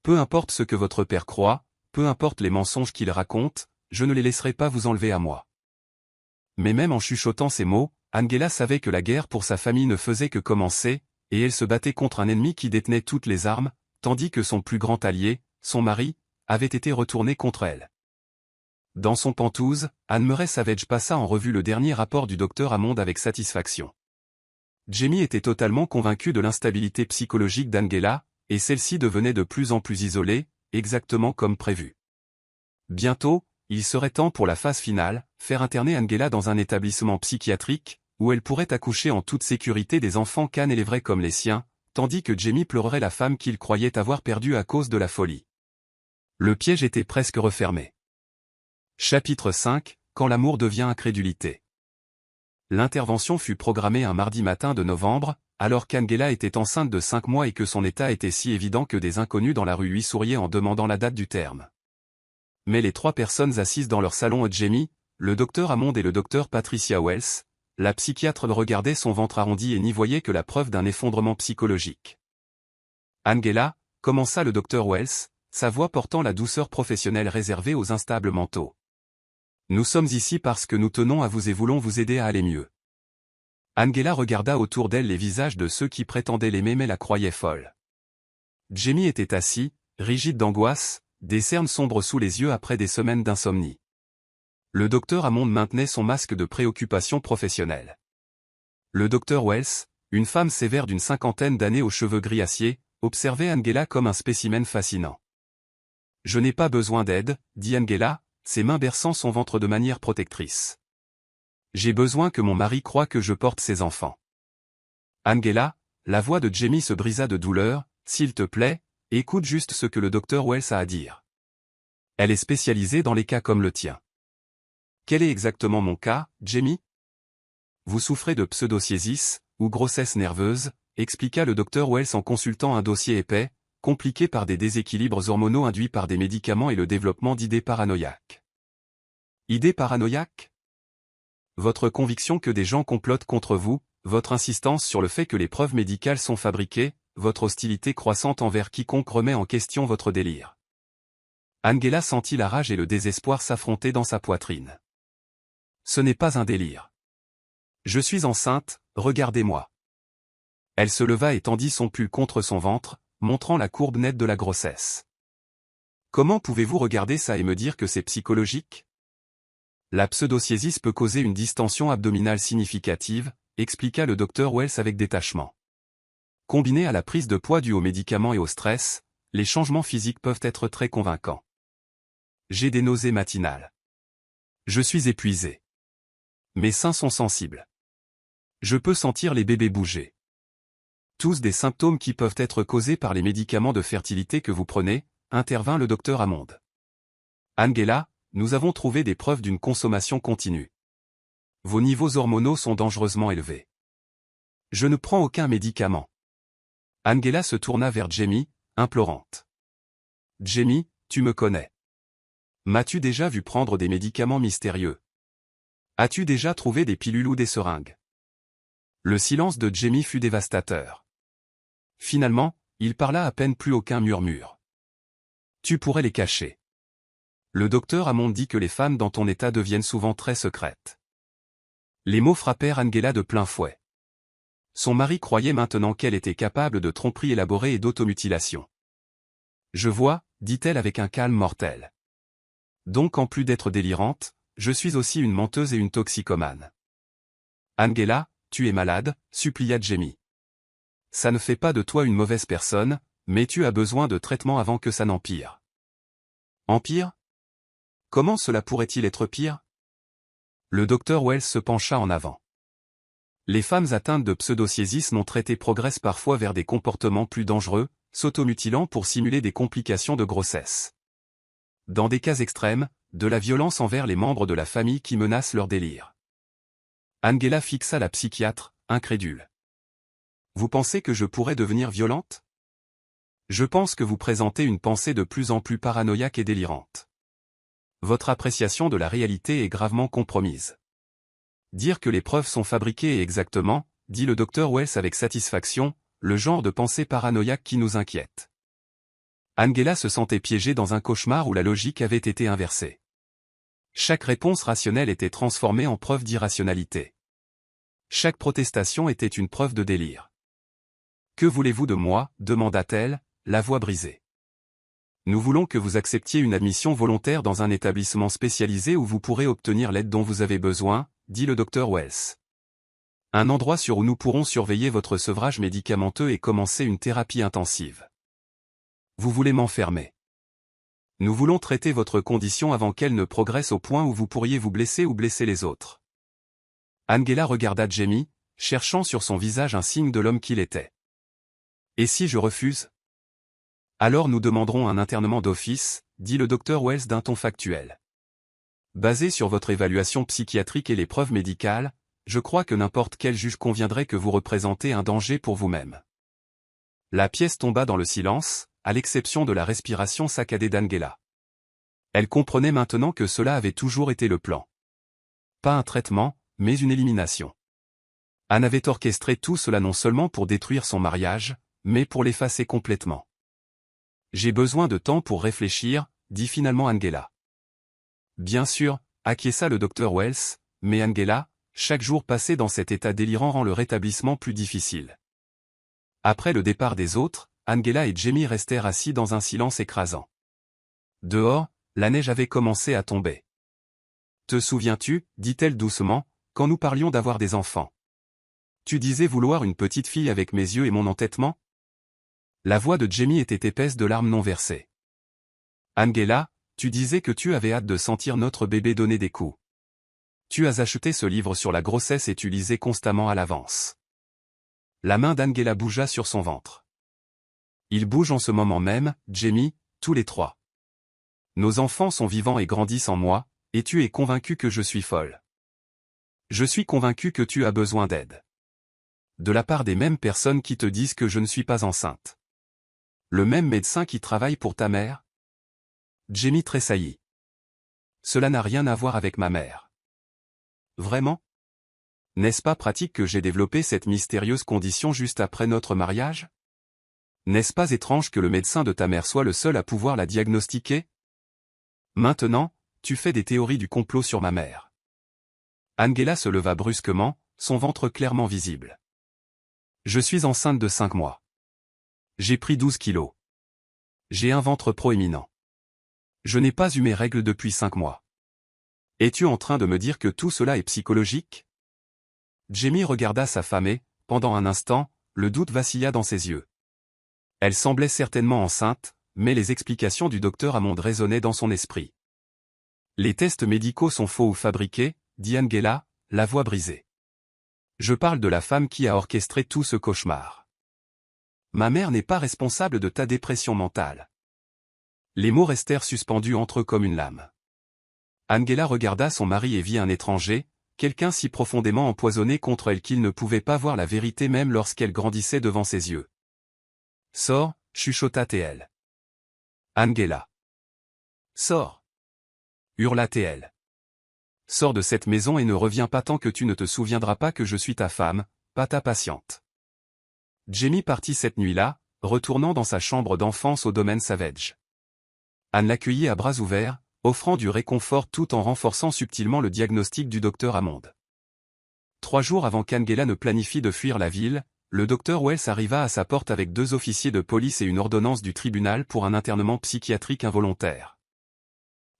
Speaker 1: Peu importe ce que votre père croit, peu importe les mensonges qu'il raconte, je ne les laisserai pas vous enlever à moi. » Mais même en chuchotant ces mots, Angela savait que la guerre pour sa famille ne faisait que commencer, et elle se battait contre un ennemi qui détenait toutes les armes, tandis que son plus grand allié, son mari, avait été retourné contre elle. Dans son pantouse, Anne-Murray Savage passa en revue le dernier rapport du docteur Hammond avec satisfaction. Jamie était totalement convaincu de l'instabilité psychologique d'Angela, et celle-ci devenait de plus en plus isolée, exactement comme prévu. Bientôt, il serait temps pour la phase finale, faire interner Angela dans un établissement psychiatrique, où elle pourrait accoucher en toute sécurité des enfants qu'Anne élèverait comme les siens, tandis que Jamie pleurerait la femme qu'il croyait avoir perdue à cause de la folie. Le piège était presque refermé. Chapitre 5, quand l'amour devient incrédulité. L'intervention fut programmée un mardi matin de novembre, alors qu'Angela était enceinte de 5 mois et que son état était si évident que des inconnus dans la rue lui souriaient en demandant la date du terme. Mais les 3 personnes assises dans leur salon, Jamie, le docteur Hammond et le docteur Patricia Wells, la psychiatre regardait son ventre arrondi et n'y voyait que la preuve d'un effondrement psychologique. Angela, commença le docteur Wells, sa voix portant la douceur professionnelle réservée aux instables mentaux. Nous sommes ici parce que nous tenons à vous et voulons vous aider à aller mieux. Angela regarda autour d'elle les visages de ceux qui prétendaient l'aimer mais la croyaient folle. Jamie était assis, rigide d'angoisse, des cernes sombres sous les yeux après des semaines d'insomnie. Le docteur Hammond maintenait son masque de préoccupation professionnelle. Le docteur Wells, une femme sévère d'une 50aine d'années aux cheveux gris acier, observait Angela comme un spécimen fascinant. « Je n'ai pas besoin d'aide, » dit Angela, ses mains berçant son ventre de manière protectrice. « J'ai besoin que mon mari croie que je porte ses enfants. » Angela, la voix de Jamie se brisa de douleur, « S'il te plaît, écoute juste ce que le docteur Wells a à dire. Elle est spécialisée dans les cas comme le tien. » Quel est exactement mon cas, Jamie? Vous souffrez de pseudociesis, ou grossesse nerveuse, expliqua le docteur Wells en consultant un dossier épais, compliquée par des déséquilibres hormonaux induits par des médicaments et le développement d'idées paranoïaques. Idées paranoïaques? Votre conviction que des gens complotent contre vous, votre insistance sur le fait que les preuves médicales sont fabriquées, votre hostilité croissante envers quiconque remet en question votre délire. Angela sentit la rage et le désespoir s'affronter dans sa poitrine. Ce n'est pas un délire. Je suis enceinte, regardez-moi. Elle se leva et tendit son pull contre son ventre, montrant la courbe nette de la grossesse. Comment pouvez-vous regarder ça et me dire que c'est psychologique? La pseudociesis peut causer une distension abdominale significative, expliqua le docteur Wells avec détachement. Combiné à la prise de poids due aux médicaments et au stress, les changements physiques peuvent être très convaincants. J'ai des nausées matinales. Je suis épuisé. Mes seins sont sensibles. Je peux sentir les bébés bouger. Tous des symptômes qui peuvent être causés par les médicaments de fertilité que vous prenez, intervint le docteur Hammond. Angela, nous avons trouvé des preuves d'une consommation continue. Vos niveaux hormonaux sont dangereusement élevés. Je ne prends aucun médicament. Angela se tourna vers Jamie, implorante. Jamie, tu me connais. M'as-tu déjà vu prendre des médicaments mystérieux? As-tu déjà trouvé des pilules ou des seringues? Le silence de Jamie fut dévastateur. Finalement, il parla à peine, plus aucun murmure. Tu pourrais les cacher. Le docteur Hammond dit que les femmes dans ton état deviennent souvent très secrètes. Les mots frappèrent Angela de plein fouet. Son mari croyait maintenant qu'elle était capable de tromperies élaborées et d'automutilation. Je vois, dit-elle avec un calme mortel. Donc en plus d'être délirante, je suis aussi une menteuse et une toxicomane. Angela, tu es malade, supplia Jamie. Ça ne fait pas de toi une mauvaise personne, mais tu as besoin de traitement avant que ça n'empire. Empire? Comment cela pourrait-il être pire? Le docteur Wells se pencha en avant. Les femmes atteintes de pseudociesis non traitées progressent parfois vers des comportements plus dangereux, s'automutilant pour simuler des complications de grossesse. Dans des cas extrêmes, de la violence envers les membres de la famille qui menacent leur délire. Angela fixa la psychiatre, incrédule. Vous pensez que je pourrais devenir violente? Je pense que vous présentez une pensée de plus en plus paranoïaque et délirante. Votre appréciation de la réalité est gravement compromise. Dire que les preuves sont fabriquées est exactement, dit le docteur Wells avec satisfaction, le genre de pensée paranoïaque qui nous inquiète. Angela se sentait piégée dans un cauchemar où la logique avait été inversée. Chaque réponse rationnelle était transformée en preuve d'irrationalité. Chaque protestation était une preuve de délire. Que voulez-vous de moi? Demanda-t-elle, la voix brisée. Nous voulons que vous acceptiez une admission volontaire dans un établissement spécialisé où vous pourrez obtenir l'aide dont vous avez besoin, dit le docteur Wells. Un endroit où nous pourrons surveiller votre sevrage médicamenteux et commencer une thérapie intensive. Vous voulez m'enfermer. Nous voulons traiter votre condition avant qu'elle ne progresse au point où vous pourriez vous blesser ou blesser les autres. Angela regarda Jamie, cherchant sur son visage un signe de l'homme qu'il était. Et si je refuse? Alors nous demanderons un internement d'office, dit le docteur Wells d'un ton factuel. Basé sur votre évaluation psychiatrique et les preuves médicales, je crois que n'importe quel juge conviendrait que vous représentez un danger pour vous-même. La pièce tomba dans le silence, à l'exception de la respiration saccadée d'Angela. Elle comprenait maintenant que cela avait toujours été le plan. Pas un traitement, mais une élimination. Anne avait orchestré tout cela non seulement pour détruire son mariage, mais pour l'effacer complètement. J'ai besoin de temps pour réfléchir, dit finalement Angela. Bien sûr, acquiesça le docteur Wells, mais Angela, chaque jour passé dans cet état délirant rend le rétablissement plus difficile. Après le départ des autres, Angela et Jamie restèrent assis dans un silence écrasant. Dehors, la neige avait commencé à tomber. Te souviens-tu, dit-elle doucement, quand nous parlions d'avoir des enfants? Tu disais vouloir une petite fille avec mes yeux et mon entêtement? La voix de Jamie était épaisse de larmes non versées. Angela, tu disais que tu avais hâte de sentir notre bébé donner des coups. Tu as acheté ce livre sur la grossesse et tu lisais constamment à l'avance. La main d'Angela bougea sur son ventre. Ils bougent en ce moment même, Jamie, tous les trois. Nos enfants sont vivants et grandissent en moi, et tu es convaincu que je suis folle. Je suis convaincu que tu as besoin d'aide. De la part des mêmes personnes qui te disent que je ne suis pas enceinte. Le même médecin qui travaille pour ta mère? Jamie tressaillit. Cela n'a rien à voir avec ma mère. Vraiment? N'est-ce pas pratique que j'ai développé cette mystérieuse condition juste après notre mariage? N'est-ce pas étrange que le médecin de ta mère soit le seul à pouvoir la diagnostiquer? Maintenant, tu fais des théories du complot sur ma mère. Angela se leva brusquement, son ventre clairement visible. Je suis enceinte de 5 mois. J'ai pris 12 kilos. J'ai un ventre proéminent. Je n'ai pas eu mes règles depuis 5 mois. Es-tu en train de me dire que tout cela est psychologique? Jamie regarda sa femme et, pendant un instant, le doute vacilla dans ses yeux. Elle semblait certainement enceinte, mais les explications du docteur Hammond résonnaient dans son esprit. Les tests médicaux sont faux ou fabriqués, dit Angela, la voix brisée. Je parle de la femme qui a orchestré tout ce cauchemar. Ma mère n'est pas responsable de ta dépression mentale. Les mots restèrent suspendus entre eux comme une lame. Angela regarda son mari et vit un étranger, quelqu'un si profondément empoisonné contre elle qu'il ne pouvait pas voir la vérité même lorsqu'elle grandissait devant ses yeux. Sors, chuchota TL. Angela. Sors, hurla TL. Sors de cette maison et ne reviens pas tant que tu ne te souviendras pas que je suis ta femme, pas ta patiente. Jamie partit cette nuit-là, retournant dans sa chambre d'enfance au domaine Savage. Anne l'accueillit à bras ouverts, offrant du réconfort tout en renforçant subtilement le diagnostic du docteur Hammond. 3 jours avant qu'Angela ne planifie de fuir la ville, le docteur Wells arriva à sa porte avec 2 officiers de police et une ordonnance du tribunal pour un internement psychiatrique involontaire.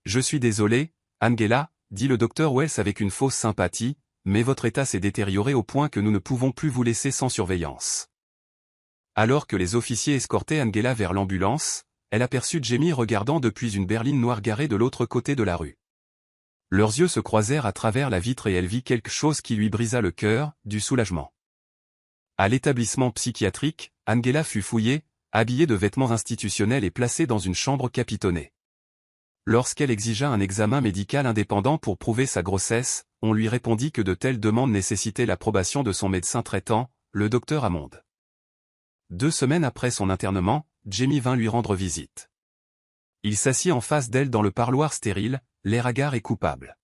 Speaker 1: Je suis désolé, Angela, dit le docteur Wells avec une fausse sympathie, mais votre état s'est détérioré au point que nous ne pouvons plus vous laisser sans surveillance. Alors que les officiers escortaient Angela vers l'ambulance, elle aperçut Jamie regardant depuis une berline noire garée de l'autre côté de la rue. Leurs yeux se croisèrent à travers la vitre et elle vit quelque chose qui lui brisa le cœur, du soulagement. À l'établissement psychiatrique, Angela fut fouillée, habillée de vêtements institutionnels et placée dans une chambre capitonnée. Lorsqu'elle exigea un examen médical indépendant pour prouver sa grossesse, on lui répondit que de telles demandes nécessitaient l'approbation de son médecin traitant, le docteur Hammond. 2 semaines après son internement, Jamie vint lui rendre visite. Il s'assit en face d'elle dans le parloir stérile, l'air hagard et coupable.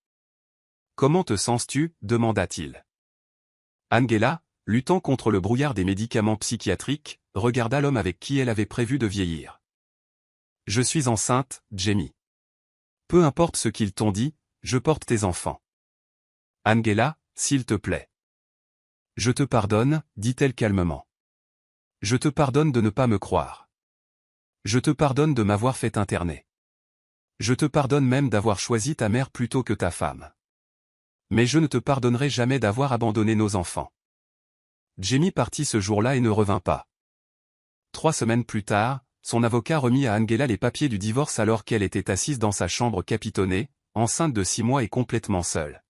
Speaker 1: « Comment te sens-tu » demanda-t-il. Angela, luttant contre le brouillard des médicaments psychiatriques, regarda l'homme avec qui elle avait prévu de vieillir. « Je suis enceinte, Jamie. Peu importe ce qu'ils t'ont dit, je porte tes enfants. Angela, s'il te plaît. Je te pardonne, dit-elle calmement. Je te pardonne de ne pas me croire. Je te pardonne de m'avoir fait interner. Je te pardonne même d'avoir choisi ta mère plutôt que ta femme. Mais je ne te pardonnerai jamais d'avoir abandonné nos enfants. Jamie partit ce jour-là et ne revint pas. 3 semaines plus tard, son avocat remit à Angela les papiers du divorce alors qu'elle était assise dans sa chambre capitonnée, enceinte de 6 mois et complètement seule.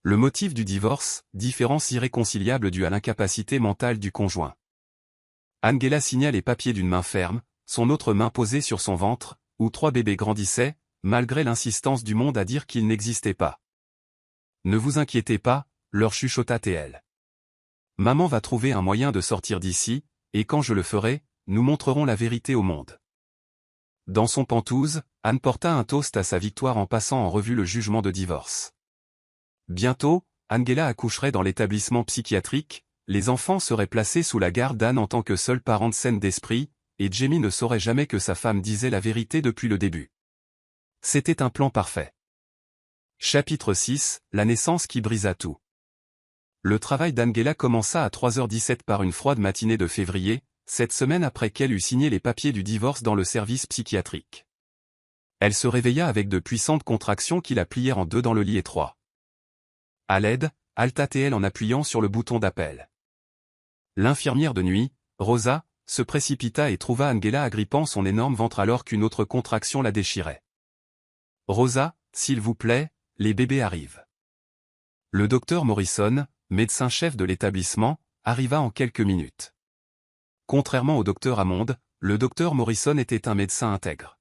Speaker 1: Le motif du divorce, différence irréconciliable due à l'incapacité mentale du conjoint. Angela signa les papiers d'une main ferme, son autre main posée sur son ventre, où 3 bébés grandissaient, malgré l'insistance du monde à dire qu'ils n'existaient pas. Ne vous inquiétez pas, leur chuchota TL. Maman va trouver un moyen de sortir d'ici, et quand je le ferai, nous montrerons la vérité au monde. Dans son pantouse, Anne porta un toast à sa victoire en passant en revue le jugement de divorce. Bientôt, Angela accoucherait dans l'établissement psychiatrique, les enfants seraient placés sous la garde d'Anne en tant que seule parente saine d'esprit, et Jamie ne saurait jamais que sa femme disait la vérité depuis le début. C'était un plan parfait. Chapitre 6, la naissance qui brisa tout. Le travail d'Angela commença à 3h17 par une froide matinée de février, 7 semaines après qu'elle eut signé les papiers du divorce dans le service psychiatrique. Elle se réveilla avec de puissantes contractions qui la plièrent en 2 dans le lit étroit. À l'aide, halta-t-elle en appuyant sur le bouton d'appel. L'infirmière de nuit, Rosa, se précipita et trouva Angela agrippant son énorme ventre alors qu'une autre contraction la déchirait. « Rosa, s'il vous plaît, les bébés arrivent. » Le docteur Morrison, médecin-chef de l'établissement, arriva en quelques minutes. Contrairement au docteur Hammond, le docteur Morrison était un médecin intègre.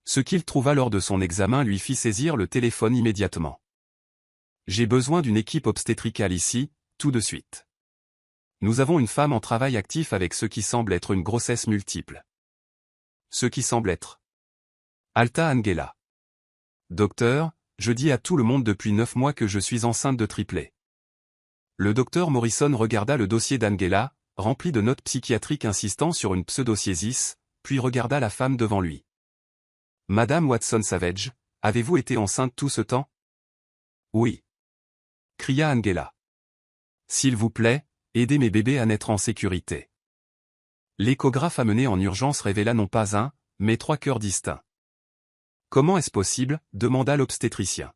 Speaker 1: Ce qu'il trouva lors de son examen lui fit saisir le téléphone immédiatement. « J'ai besoin d'une équipe obstétricale ici, tout de suite. Nous avons une femme en travail actif avec ce qui semble être une grossesse multiple. Ce qui semble être. Halta Angela. Docteur, je dis à tout le monde depuis 9 mois que je suis enceinte de triplé. Le docteur Morrison regarda le dossier d'Angela, rempli de notes psychiatriques insistant sur une pseudociesis, puis regarda la femme devant lui. Madame Watson Savage, avez-vous été enceinte tout ce temps? Oui. Cria Angela. S'il vous plaît, aidez mes bébés à naître en sécurité. L'échographe amené en urgence révéla non pas un, mais 3 cœurs distincts. Comment est-ce possible? Demanda l'obstétricien.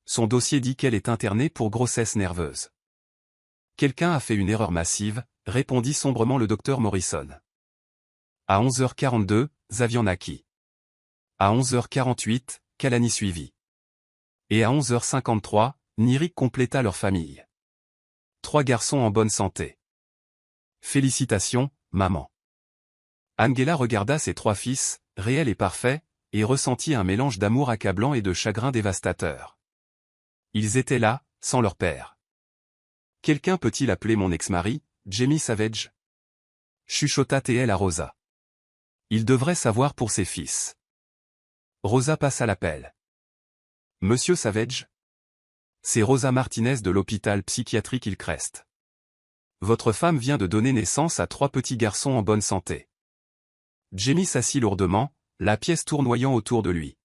Speaker 1: Son dossier dit qu'elle est internée pour grossesse nerveuse. Quelqu'un a fait une erreur massive, répondit sombrement le docteur Morrison. À 11h42, Xavier naquit. À 11h48, Kalani suivit. Et à 11h53, Nirik compléta leur famille. 3 garçons en bonne santé. Félicitations, maman. Angela regarda ses 3 fils, réels et parfaits, et ressentit un mélange d'amour accablant et de chagrin dévastateur. Ils étaient là, sans leur père. Quelqu'un peut-il appeler mon ex-mari, Jamie Savage? Chuchota T.L. à Rosa. Il devrait savoir pour ses fils. Rosa passa l'appel. Monsieur Savage? C'est Rosa Martinez de l'hôpital psychiatrique Hillcrest. Votre femme vient de donner naissance à 3 petits garçons en bonne santé. Jamie s'assit lourdement, la pièce tournoyant autour de lui.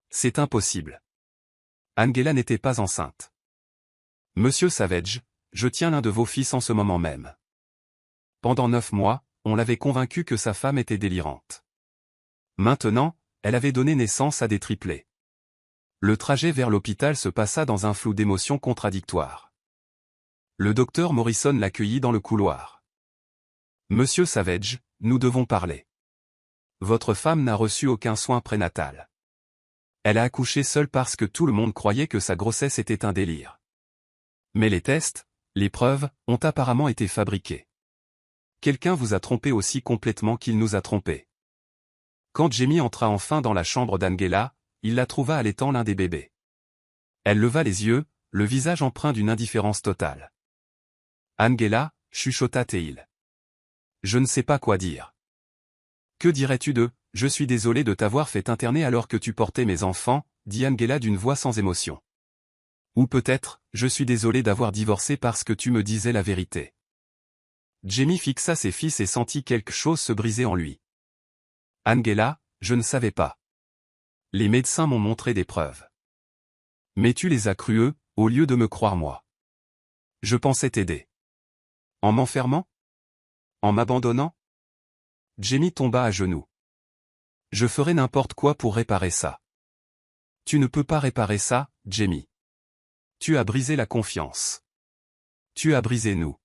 Speaker 1: C'est impossible. Angela n'était pas enceinte. Monsieur Savage, je tiens l'un de vos fils en ce moment même. Pendant 9 mois, on l'avait convaincu que sa femme était délirante. Maintenant, elle avait donné naissance à des triplés. Le trajet vers l'hôpital se passa dans un flou d'émotions contradictoires. Le docteur Morrison l'accueillit dans le couloir. Monsieur Savage, nous devons parler. Votre femme n'a reçu aucun soin prénatal. Elle a accouché seule parce que tout le monde croyait que sa grossesse était un délire. Mais les tests, les preuves, ont apparemment été fabriqués. Quelqu'un vous a trompé aussi complètement qu'il nous a trompés. Quand Jamie entra enfin dans la chambre d'Angela, il la trouva allaitant l'un des bébés. Elle leva les yeux, le visage empreint d'une indifférence totale. Angela, chuchota T.L. Je ne sais pas quoi dire. Que dirais-tu de « Je suis désolé de t'avoir fait interner alors que tu portais mes enfants », dit Angela d'une voix sans émotion. Ou peut-être « Je suis désolé d'avoir divorcé parce que tu me disais la vérité ». Jamie fixa ses fils et sentit quelque chose se briser en lui. Angela, je ne savais pas. Les médecins m'ont montré des preuves. Mais tu les as crues eux, au lieu de me croire moi. Je pensais t'aider. En m'enfermant? En m'abandonnant? Jamie tomba à genoux. Je ferai n'importe quoi pour réparer ça. Tu ne peux pas réparer ça, Jamie. Tu as brisé la confiance. Tu as brisé nous.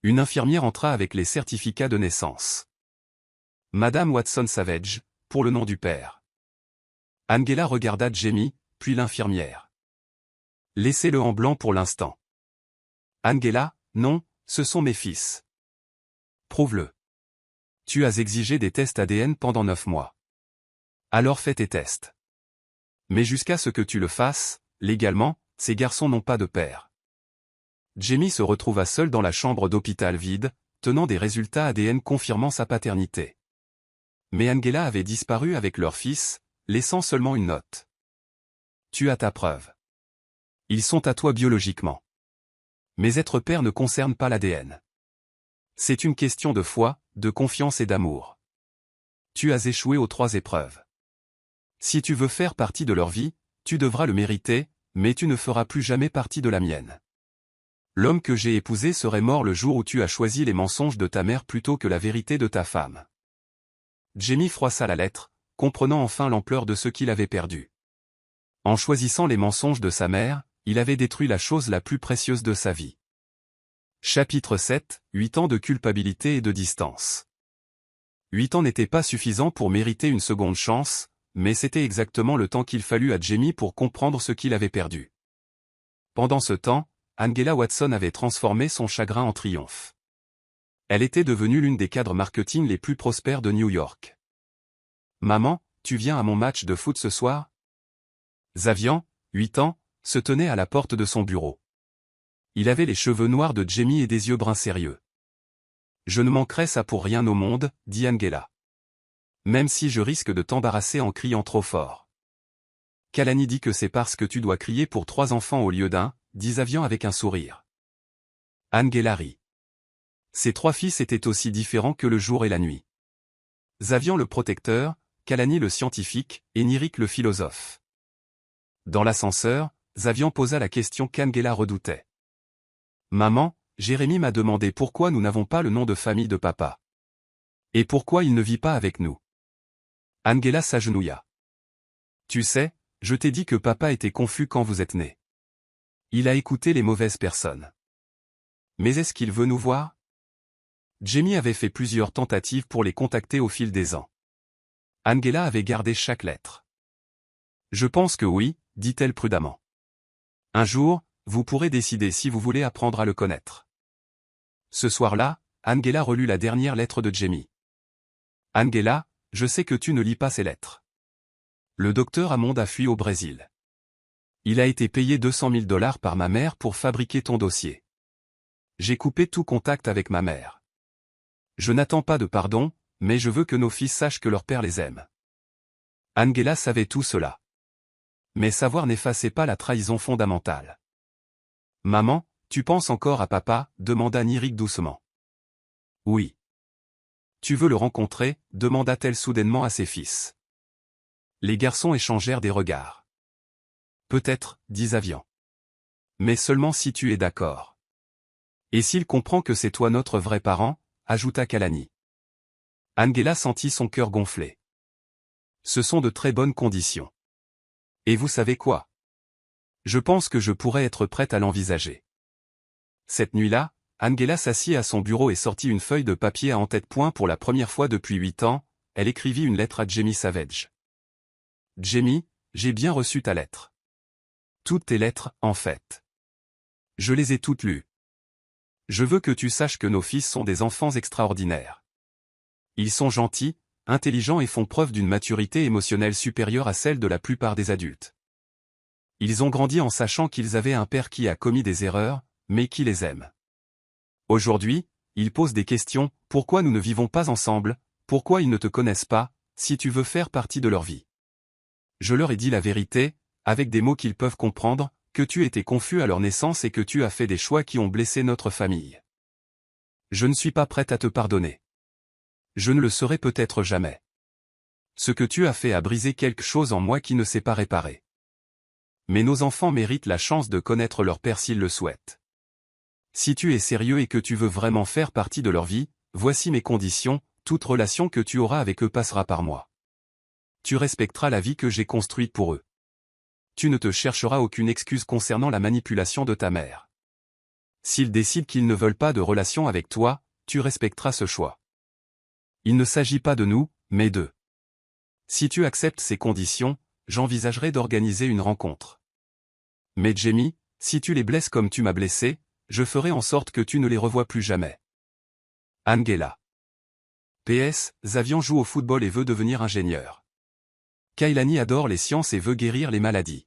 Speaker 1: Une infirmière entra avec les certificats de naissance. Madame Watson Savage, pour le nom du père. Angela regarda Jamie, puis l'infirmière. Laissez-le en blanc pour l'instant. Angela, non, ce sont mes fils. Prouve-le. Tu as exigé des tests ADN pendant 9 mois. Alors fais tes tests. Mais jusqu'à ce que tu le fasses, légalement, ces garçons n'ont pas de père. Jamie se retrouva seul dans la chambre d'hôpital vide, tenant des résultats ADN confirmant sa paternité. Mais Angela avait disparu avec leur fils, laissant seulement une note. Tu as ta preuve. Ils sont à toi biologiquement. Mais être père ne concerne pas l'ADN. C'est une question de foi, de confiance et d'amour. Tu as échoué aux 3 épreuves. Si tu veux faire partie de leur vie, tu devras le mériter, mais tu ne feras plus jamais partie de la mienne. L'homme que j'ai épousé serait mort le jour où tu as choisi les mensonges de ta mère plutôt que la vérité de ta femme. Jamie froissa la lettre, comprenant enfin l'ampleur de ce qu'il avait perdu. En choisissant les mensonges de sa mère, il avait détruit la chose la plus précieuse de sa vie. Chapitre 7, 8 ans de culpabilité et de distance. 8 ans n'étaient pas suffisants pour mériter une seconde chance, mais c'était exactement le temps qu'il fallut à Jamie pour comprendre ce qu'il avait perdu. Pendant ce temps, Angela Watson avait transformé son chagrin en triomphe. Elle était devenue l'une des cadres marketing les plus prospères de New York. « Maman, tu viens à mon match de foot ce soir ?» Xavier, 8 ans, se tenait à la porte de son bureau. Il avait les cheveux noirs de Jamie et des yeux bruns sérieux. « Je ne manquerai ça pour rien au monde, dit Angela. Même si je risque de t'embarrasser en criant trop fort. Kalani dit que c'est parce que tu dois crier pour 3 enfants au lieu d'un, dit Zavian avec un sourire. Angela rit. Ses 3 fils étaient aussi différents que le jour et la nuit. Zavian le protecteur, Kalani le scientifique, et Nirik le philosophe. Dans l'ascenseur, Zavian posa la question qu'Angela redoutait. Maman, Jérémy m'a demandé pourquoi nous n'avons pas le nom de famille de papa. Et pourquoi il ne vit pas avec nous. Angela s'agenouilla. Tu sais, je t'ai dit que papa était confus quand vous êtes nés. Il a écouté les mauvaises personnes. Mais est-ce qu'il veut nous voir? Jamie avait fait plusieurs tentatives pour les contacter au fil des ans. Angela avait gardé chaque lettre. Je pense que oui, dit-elle prudemment. Un jour, vous pourrez décider si vous voulez apprendre à le connaître. Ce soir-là, Angela relut la dernière lettre de Jamie. Angela, je sais que tu ne lis pas ces lettres. Le docteur Hammond a fui au Brésil. Il a été payé $200 000 par ma mère pour fabriquer ton dossier. J'ai coupé tout contact avec ma mère. Je n'attends pas de pardon, mais je veux que nos fils sachent que leur père les aime. Angela savait tout cela. Mais savoir n'effaçait pas la trahison fondamentale. Maman, tu penses encore à papa, demanda Nirik doucement. Oui. Tu veux le rencontrer, demanda-t-elle soudainement à ses fils. Les garçons échangèrent des regards. Peut-être, dit Zavian. Mais seulement si tu es d'accord. Et s'il comprend que c'est toi notre vrai parent, ajouta Kalani. Angela sentit son cœur gonfler. Ce sont de très bonnes conditions. Et vous savez quoi? Je pense que je pourrais être prête à l'envisager. Cette nuit-là, Angela s'assit à son bureau et sortit une feuille de papier à en-tête-point pour la première fois depuis 8 ans, elle écrivit une lettre à Jamie Savage. Jamie, j'ai bien reçu ta lettre. Toutes tes lettres, en fait. Je les ai toutes lues. Je veux que tu saches que nos fils sont des enfants extraordinaires. Ils sont gentils, intelligents et font preuve d'une maturité émotionnelle supérieure à celle de la plupart des adultes. Ils ont grandi en sachant qu'ils avaient un père qui a commis des erreurs, mais qui les aime. Aujourd'hui, ils posent des questions, pourquoi nous ne vivons pas ensemble, pourquoi ils ne te connaissent pas, si tu veux faire partie de leur vie. Je leur ai dit la vérité, avec des mots qu'ils peuvent comprendre, que tu étais confus à leur naissance et que tu as fait des choix qui ont blessé notre famille. Je ne suis pas prête à te pardonner. Je ne le serai peut-être jamais. Ce que tu as fait a brisé quelque chose en moi qui ne s'est pas réparé. Mais nos enfants méritent la chance de connaître leur père s'ils le souhaitent. Si tu es sérieux et que tu veux vraiment faire partie de leur vie, voici mes conditions, toute relation que tu auras avec eux passera par moi. Tu respecteras la vie que j'ai construite pour eux. Tu ne te chercheras aucune excuse concernant la manipulation de ta mère. S'ils décident qu'ils ne veulent pas de relation avec toi, tu respecteras ce choix. Il ne s'agit pas de nous, mais d'eux. Si tu acceptes ces conditions, j'envisagerai d'organiser une rencontre. Mais Jamie, si tu les blesses comme tu m'as blessé, je ferai en sorte que tu ne les revois plus jamais. Angela. PS, Zavian joue au football et veut devenir ingénieur. Kailani adore les sciences et veut guérir les maladies.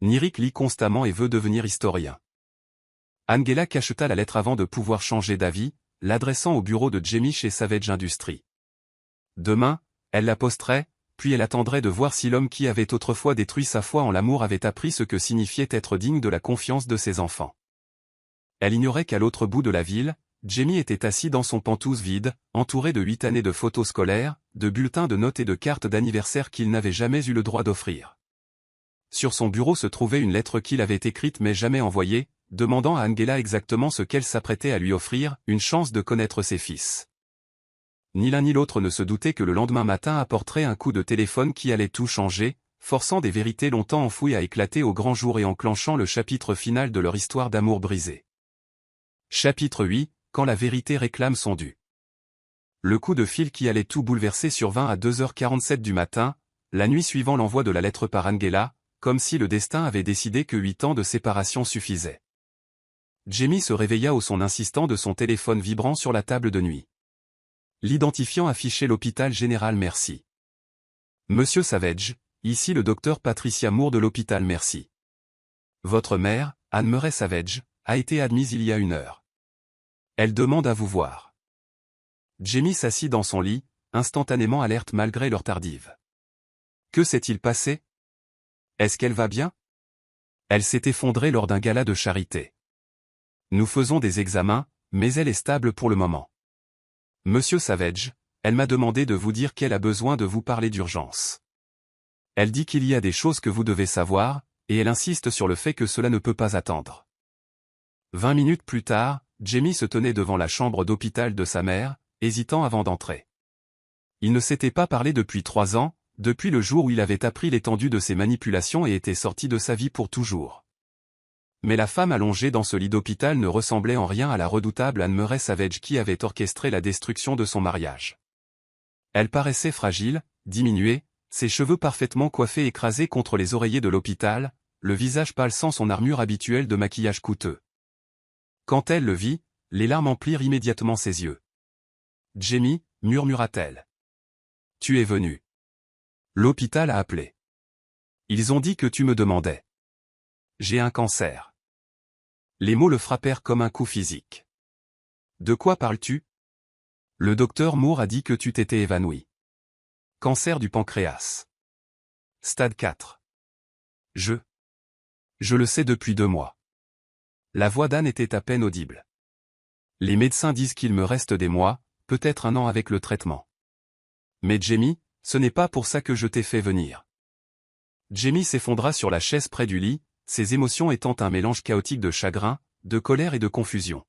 Speaker 1: Nirik lit constamment et veut devenir historien. Angela cacheta la lettre avant de pouvoir changer d'avis, l'adressant au bureau de Jamie chez Savage Industries. Demain, elle la posterait, puis elle attendrait de voir si l'homme qui avait autrefois détruit sa foi en l'amour avait appris ce que signifiait être digne de la confiance de ses enfants. Elle ignorait qu'à l'autre bout de la ville, Jamie était assis dans son penthouse vide, entouré de 8 années de photos scolaires, de bulletins de notes et de cartes d'anniversaire qu'il n'avait jamais eu le droit d'offrir. Sur son bureau se trouvait une lettre qu'il avait écrite mais jamais envoyée, demandant à Angela exactement ce qu'elle s'apprêtait à lui offrir, une chance de connaître ses fils. Ni l'un ni l'autre ne se doutait que le lendemain matin apporterait un coup de téléphone qui allait tout changer, forçant des vérités longtemps enfouies à éclater au grand jour et enclenchant le chapitre final de leur histoire d'amour brisé. Chapitre 8, quand la vérité réclame son dû. Le coup de fil qui allait tout bouleverser survint à 2h47 du matin, la nuit suivant l'envoi de la lettre par Angela, comme si le destin avait décidé que 8 ans de séparation suffisaient. Jamie se réveilla au son insistant de son téléphone vibrant sur la table de nuit. L'identifiant affichait l'hôpital Général Merci. Monsieur Savage, ici le docteur Patricia Moore de l'hôpital Merci. Votre mère, Anne-Murray Savage, a été admise il y a 1 heure. Elle demande à vous voir. Jamie s'assit dans son lit, instantanément alerte malgré leur tardive. Que s'est-il passé? Est-ce qu'elle va bien? Elle s'est effondrée lors d'un gala de charité. Nous faisons des examens, mais elle est stable pour le moment. Monsieur Savage, elle m'a demandé de vous dire qu'elle a besoin de vous parler d'urgence. Elle dit qu'il y a des choses que vous devez savoir, et elle insiste sur le fait que cela ne peut pas attendre. 20 minutes plus tard, Jamie se tenait devant la chambre d'hôpital de sa mère, hésitant avant d'entrer. Il ne s'était pas parlé depuis 3 ans, depuis le jour où il avait appris l'étendue de ses manipulations et était sorti de sa vie pour toujours. Mais la femme allongée dans ce lit d'hôpital ne ressemblait en rien à la redoutable Anne Murray Savage qui avait orchestré la destruction de son mariage. Elle paraissait fragile, diminuée, ses cheveux parfaitement coiffés écrasés contre les oreillers de l'hôpital, le visage pâle sans son armure habituelle de maquillage coûteux. Quand elle le vit, les larmes emplirent immédiatement ses yeux. « Jamie » murmura-t-elle. « Tu es venu. L'hôpital a appelé. Ils ont dit que tu me demandais. J'ai un cancer. » Les mots le frappèrent comme un coup physique. « De quoi parles-tu? Le docteur Moore a dit que tu t'étais évanoui. Cancer du pancréas. Stade 4. Je le sais depuis 2 mois. » La voix d'Anne était à peine audible. Les médecins disent qu'il me reste des mois, peut-être 1 an avec le traitement. Mais Jamie, ce n'est pas pour ça que je t'ai fait venir. Jamie s'effondra sur la chaise près du lit, ses émotions étant un mélange chaotique de chagrin, de colère et de confusion.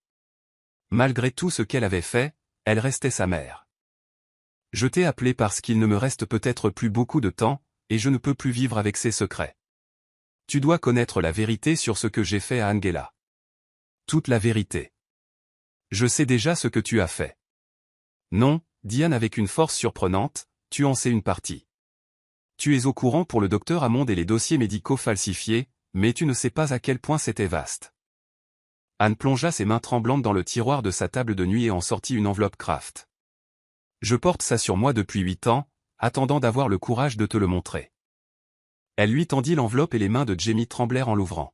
Speaker 1: Malgré tout ce qu'elle avait fait, elle restait sa mère. Je t'ai appelé parce qu'il ne me reste peut-être plus beaucoup de temps, et je ne peux plus vivre avec ces secrets. Tu dois connaître la vérité sur ce que j'ai fait à Angela. Toute la vérité. Je sais déjà ce que tu as fait. Non, dit Anne avec une force surprenante, tu en sais une partie. Tu es au courant pour le docteur Hammond et les dossiers médicaux falsifiés, mais tu ne sais pas à quel point c'était vaste. Anne plongea ses mains tremblantes dans le tiroir de sa table de nuit et en sortit une enveloppe Kraft. Je porte ça sur moi depuis 8 ans, attendant d'avoir le courage de te le montrer. Elle lui tendit l'enveloppe et les mains de Jamie tremblèrent en l'ouvrant.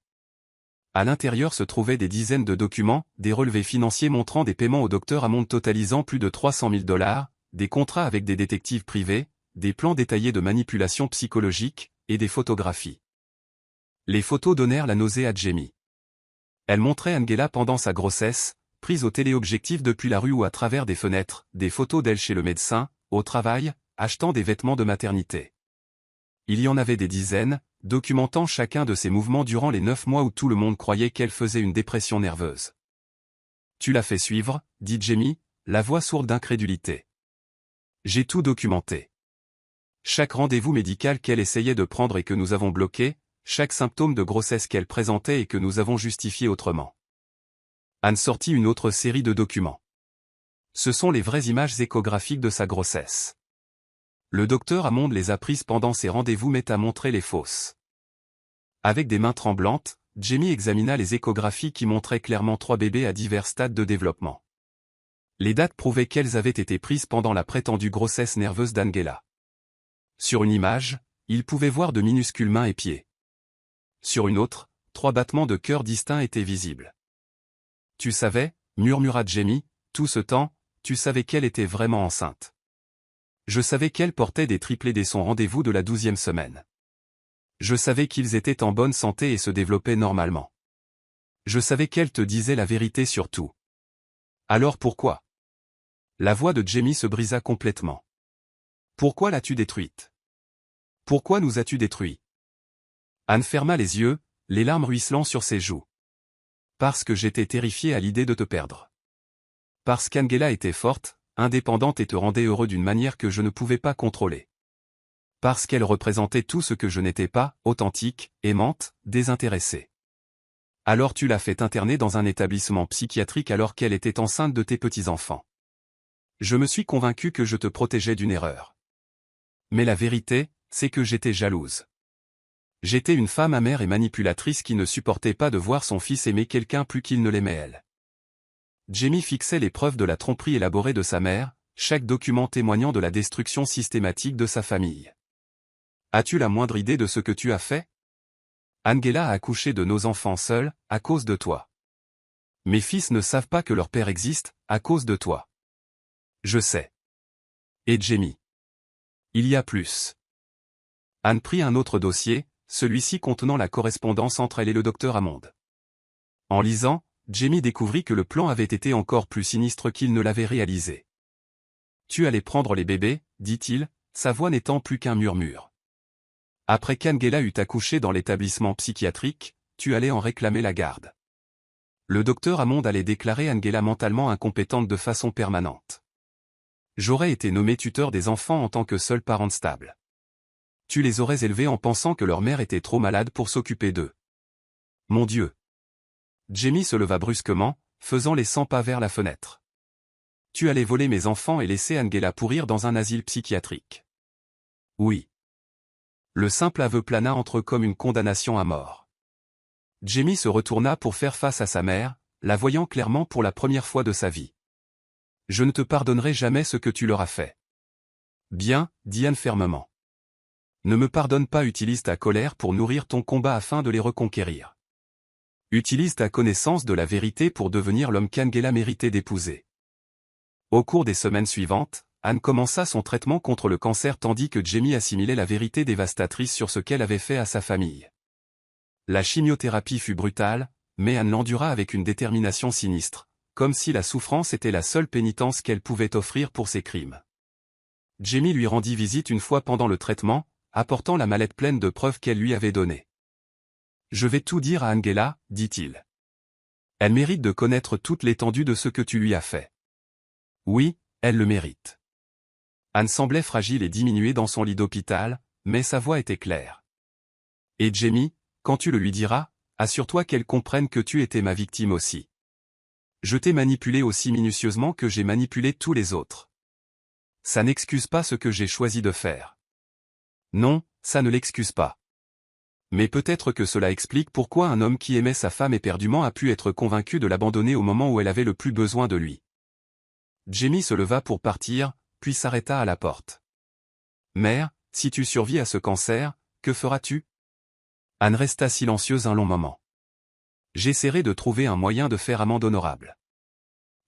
Speaker 1: À l'intérieur se trouvaient des dizaines de documents, des relevés financiers montrant des paiements au docteur Hammond totalisant plus de 300 000 $, des contrats avec des détectives privés, des plans détaillés de manipulation psychologique, et des photographies. Les photos donnèrent la nausée à Jamie. Elle montrait Angela pendant sa grossesse, prise au téléobjectif depuis la rue ou à travers des fenêtres, des photos d'elle chez le médecin, au travail, achetant des vêtements de maternité. Il y en avait des dizaines, documentant chacun de ses mouvements durant les 9 mois où tout le monde croyait qu'elle faisait une dépression nerveuse. Tu l'as fait suivre, dit Jamie, la voix sourde d'incrédulité. J'ai tout documenté. Chaque rendez-vous médical qu'elle essayait de prendre et que nous avons bloqué, chaque symptôme de grossesse qu'elle présentait et que nous avons justifié autrement. Anne sortit une autre série de documents. Ce sont les vraies images échographiques de sa grossesse. Le docteur Hammond les a prises pendant ses rendez-vous mais a montré les fausses. Avec des mains tremblantes, Jamie examina les échographies qui montraient clairement 3 bébés à divers stades de développement. Les dates prouvaient qu'elles avaient été prises pendant la prétendue grossesse nerveuse d'Angela. Sur une image, il pouvait voir de minuscules mains et pieds. Sur une autre, 3 battements de cœur distincts étaient visibles. Tu savais, murmura Jamie, tout ce temps, tu savais qu'elle était vraiment enceinte. Je savais qu'elle portait des triplés dès son rendez-vous de la 12e semaine. Je savais qu'ils étaient en bonne santé et se développaient normalement. Je savais qu'elle te disait la vérité sur tout. Alors pourquoi? La voix de Jamie se brisa complètement. Pourquoi l'as-tu détruite? Pourquoi nous as-tu détruits? Anne ferma les yeux, les larmes ruisselant sur ses joues. Parce que j'étais terrifié à l'idée de te perdre. Parce qu'Angela était forte, indépendante et te rendait heureux d'une manière que je ne pouvais pas contrôler. Parce qu'elle représentait tout ce que je n'étais pas, authentique, aimante, désintéressée. Alors tu l'as fait interner dans un établissement psychiatrique alors qu'elle était enceinte de tes petits-enfants. Je me suis convaincu que je te protégeais d'une erreur. Mais la vérité, c'est que j'étais jalouse. J'étais une femme amère et manipulatrice qui ne supportait pas de voir son fils aimer quelqu'un plus qu'il ne l'aimait elle. Jamie fixait les preuves de la tromperie élaborée de sa mère, chaque document témoignant de la destruction systématique de sa famille. As-tu la moindre idée de ce que tu as fait? Angela a accouché de nos enfants seuls, à cause de toi. Mes fils ne savent pas que leur père existe, à cause de toi. Je sais. Et Jamie. Il y a plus. Anne prit un autre dossier, celui-ci contenant la correspondance entre elle et le docteur Hammond. En lisant, Jamie découvrit que le plan avait été encore plus sinistre qu'il ne l'avait réalisé. « Tu allais prendre les bébés, dit-il, sa voix n'étant plus qu'un murmure. Après qu'Angela eut accouché dans l'établissement psychiatrique, tu allais en réclamer la garde. Le docteur Hammond allait déclarer Angela mentalement incompétente de façon permanente. J'aurais été nommé tuteur des enfants en tant que seul parent stable. Tu les aurais élevés en pensant que leur mère était trop malade pour s'occuper d'eux. Mon Dieu. » Jamie se leva brusquement, faisant les 100 pas vers la fenêtre. « Tu allais voler mes enfants et laisser Angela pourrir dans un asile psychiatrique. » Oui. Le simple aveu plana entre eux comme une condamnation à mort. Jamie se retourna pour faire face à sa mère, la voyant clairement pour la première fois de sa vie. « Je ne te pardonnerai jamais ce que tu leur as fait. »« Bien, dit Anne fermement. Ne me pardonne pas, utilise ta colère pour nourrir ton combat afin de les reconquérir. Utilise ta connaissance de la vérité pour devenir l'homme qu'Angela méritait d'épouser. » Au cours des semaines suivantes, Anne commença son traitement contre le cancer tandis que Jamie assimilait la vérité dévastatrice sur ce qu'elle avait fait à sa famille. La chimiothérapie fut brutale, mais Anne l'endura avec une détermination sinistre, comme si la souffrance était la seule pénitence qu'elle pouvait offrir pour ses crimes. Jamie lui rendit visite une fois pendant le traitement, apportant la mallette pleine de preuves qu'elle lui avait données. « Je vais tout dire à Angela, dit-il. Elle mérite de connaître toute l'étendue de ce que tu lui as fait. Oui, elle le mérite. » Anne semblait fragile et diminuée dans son lit d'hôpital, mais sa voix était claire. « Et Jamie, quand tu le lui diras, assure-toi qu'elle comprenne que tu étais ma victime aussi. Je t'ai manipulé aussi minutieusement que j'ai manipulé tous les autres. Ça n'excuse pas ce que j'ai choisi de faire. Non, ça ne l'excuse pas. Mais peut-être que cela explique pourquoi un homme qui aimait sa femme éperdument a pu être convaincu de l'abandonner au moment où elle avait le plus besoin de lui. » Jamie se leva pour partir, puis s'arrêta à la porte. « Mère, si tu survis à ce cancer, que feras-tu » Anne resta silencieuse un long moment. « J'essaierai de trouver un moyen de faire amende honorable.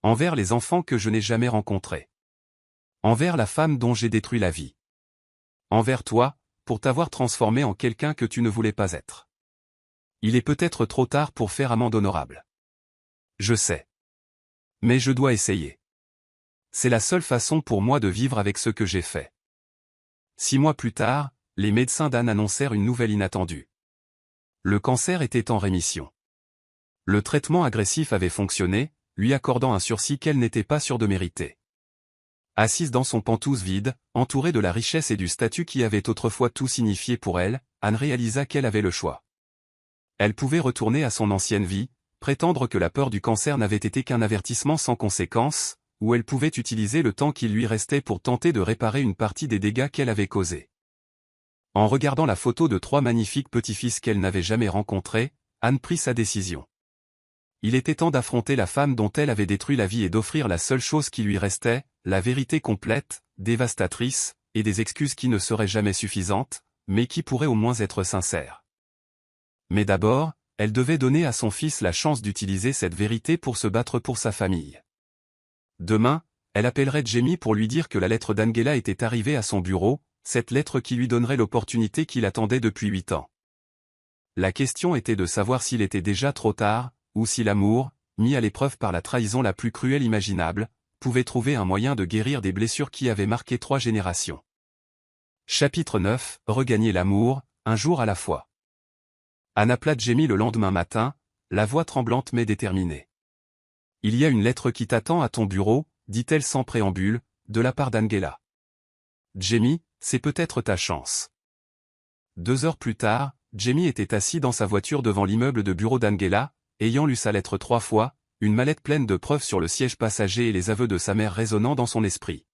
Speaker 1: Envers les enfants que je n'ai jamais rencontrés. Envers la femme dont j'ai détruit la vie. Envers toi, pour t'avoir transformé en quelqu'un que tu ne voulais pas être. Il est peut-être trop tard pour faire amende honorable. Je sais. Mais je dois essayer. C'est la seule façon pour moi de vivre avec ce que j'ai fait. » 6 mois plus tard, les médecins d'Anne annoncèrent une nouvelle inattendue. Le cancer était en rémission. Le traitement agressif avait fonctionné, lui accordant un sursis qu'elle n'était pas sûre de mériter. Assise dans son penthouse vide, entourée de la richesse et du statut qui avaient autrefois tout signifié pour elle, Anne réalisa qu'elle avait le choix. Elle pouvait retourner à son ancienne vie, prétendre que la peur du cancer n'avait été qu'un avertissement sans conséquence, ou elle pouvait utiliser le temps qui lui restait pour tenter de réparer une partie des dégâts qu'elle avait causés. En regardant la photo de 3 magnifiques petits-fils qu'elle n'avait jamais rencontrés, Anne prit sa décision. Il était temps d'affronter la femme dont elle avait détruit la vie et d'offrir la seule chose qui lui restait, la vérité complète, dévastatrice, et des excuses qui ne seraient jamais suffisantes, mais qui pourraient au moins être sincères. Mais d'abord, elle devait donner à son fils la chance d'utiliser cette vérité pour se battre pour sa famille. Demain, elle appellerait Jamie pour lui dire que la lettre d'Angela était arrivée à son bureau, cette lettre qui lui donnerait l'opportunité qu'il attendait depuis 8 ans. La question était de savoir s'il était déjà trop tard, ou si l'amour, mis à l'épreuve par la trahison la plus cruelle imaginable, pouvait trouver un moyen de guérir des blessures qui avaient marqué 3 générations. Chapitre 9, Regagner l'amour, un jour à la fois. Anne appela Jamie le lendemain matin, la voix tremblante mais déterminée. « Il y a une lettre qui t'attend à ton bureau, dit-elle sans préambule, de la part d'Angela. Jamie, c'est peut-être ta chance. » 2 heures plus tard, Jamie était assis dans sa voiture devant l'immeuble de bureau d'Angela, ayant lu sa lettre 3 fois, une mallette pleine de preuves sur le siège passager et les aveux de sa mère résonnant dans son esprit.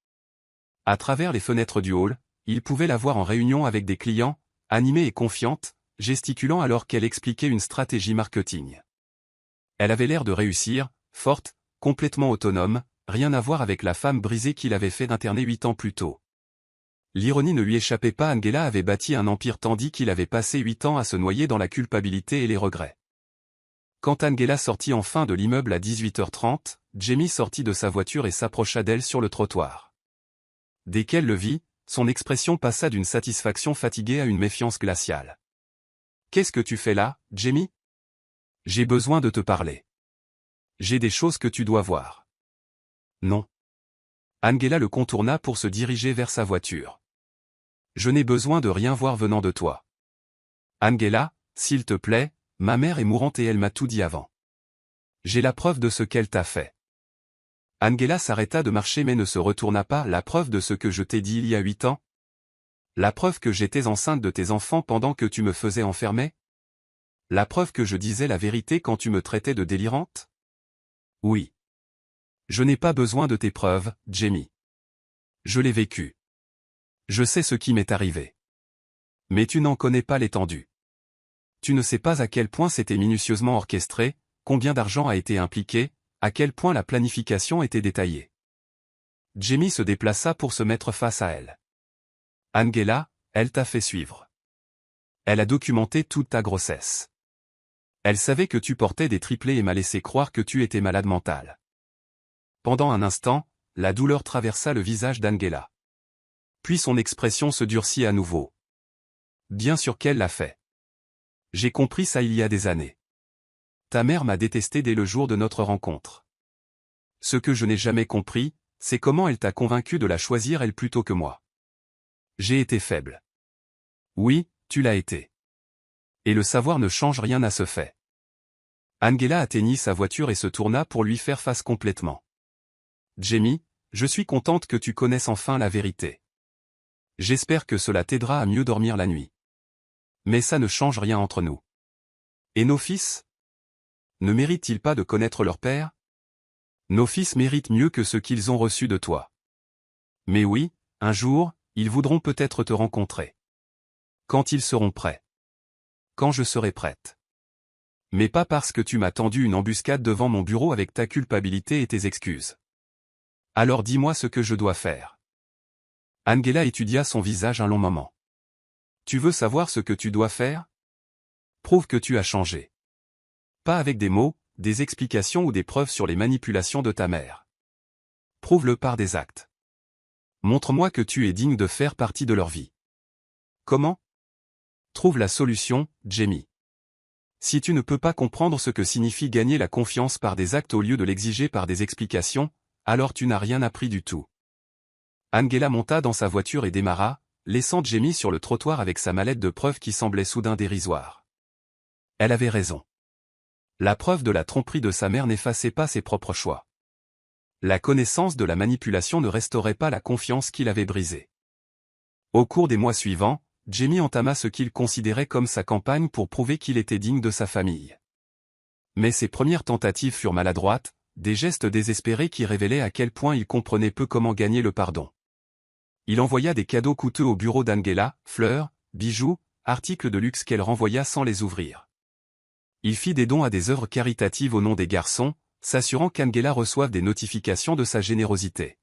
Speaker 1: À travers les fenêtres du hall, il pouvait la voir en réunion avec des clients, animée et confiante, gesticulant alors qu'elle expliquait une stratégie marketing. Elle avait l'air de réussir, forte, complètement autonome, rien à voir avec la femme brisée qu'il avait fait interner 8 ans plus tôt. L'ironie ne lui échappait pas, Angela avait bâti un empire tandis qu'il avait passé 8 ans à se noyer dans la culpabilité et les regrets. Quand Angela sortit enfin de l'immeuble à 18h30, Jamie sortit de sa voiture et s'approcha d'elle sur le trottoir. Dès qu'elle le vit, son expression passa d'une satisfaction fatiguée à une méfiance glaciale. « Qu'est-ce que tu fais là, Jamie ? J'ai besoin de te parler. J'ai des choses que tu dois voir. » Non. Angela le contourna pour se diriger vers sa voiture. « Je n'ai besoin de rien voir venant de toi. Angela, s'il te plaît, ma mère est mourante et elle m'a tout dit avant. J'ai la preuve de ce qu'elle t'a fait. » Angela s'arrêta de marcher mais ne se retourna pas. « La preuve de ce que je t'ai dit il y a 8 ans ? La preuve que j'étais enceinte de tes enfants pendant que tu me faisais enfermer ? La preuve que je disais la vérité quand tu me traitais de délirante ? Oui. Je n'ai pas besoin de tes preuves, Jamie. Je l'ai vécu. Je sais ce qui m'est arrivé. Mais tu n'en connais pas l'étendue. Tu ne sais pas à quel point c'était minutieusement orchestré, combien d'argent a été impliqué, à quel point la planification était détaillée. » Jamie se déplaça pour se mettre face à elle. « Angela, elle t'a fait suivre. Elle a documenté toute ta grossesse. Elle savait que tu portais des triplés et m'a laissé croire que tu étais malade mentale. » Pendant un instant, la douleur traversa le visage d'Angela. Puis son expression se durcit à nouveau. « Bien sûr qu'elle l'a fait. J'ai compris ça il y a des années. Ta mère m'a détesté dès le jour de notre rencontre. Ce que je n'ai jamais compris, c'est comment elle t'a convaincu de la choisir elle plutôt que moi. J'ai été faible. Oui, tu l'as été. Et le savoir ne change rien à ce fait. » Angela atteignit sa voiture et se tourna pour lui faire face complètement. « Jamie, je suis contente que tu connaisses enfin la vérité. J'espère que cela t'aidera à mieux dormir la nuit. Mais ça ne change rien entre nous. Et nos fils ? Ne méritent-ils pas de connaître leur père ? Nos fils méritent mieux que ce qu'ils ont reçu de toi. Mais oui, un jour, ils voudront peut-être te rencontrer. Quand ils seront prêts. Quand je serai prête. Mais pas parce que tu m'as tendu une embuscade devant mon bureau avec ta culpabilité et tes excuses. Alors dis-moi ce que je dois faire. » Angela étudia son visage un long moment. « Tu veux savoir ce que tu dois faire ? Prouve que tu as changé. Pas avec des mots, des explications ou des preuves sur les manipulations de ta mère. Prouve-le par des actes. Montre-moi que tu es digne de faire partie de leur vie. Comment ? Trouve la solution, Jamie. Si tu ne peux pas comprendre ce que signifie gagner la confiance par des actes au lieu de l'exiger par des explications, alors tu n'as rien appris du tout. » Angela monta dans sa voiture et démarra, laissant Jamie sur le trottoir avec sa mallette de preuves qui semblait soudain dérisoire. Elle avait raison. La preuve de la tromperie de sa mère n'effaçait pas ses propres choix. La connaissance de la manipulation ne restaurait pas la confiance qu'il avait brisée. Au cours des mois suivants, Jamie entama ce qu'il considérait comme sa campagne pour prouver qu'il était digne de sa famille. Mais ses premières tentatives furent maladroites, des gestes désespérés qui révélaient à quel point il comprenait peu comment gagner le pardon. Il envoya des cadeaux coûteux au bureau d'Angela, fleurs, bijoux, articles de luxe qu'elle renvoya sans les ouvrir. Il fit des dons à des œuvres caritatives au nom des garçons, s'assurant qu'Angela reçoive des notifications de sa générosité.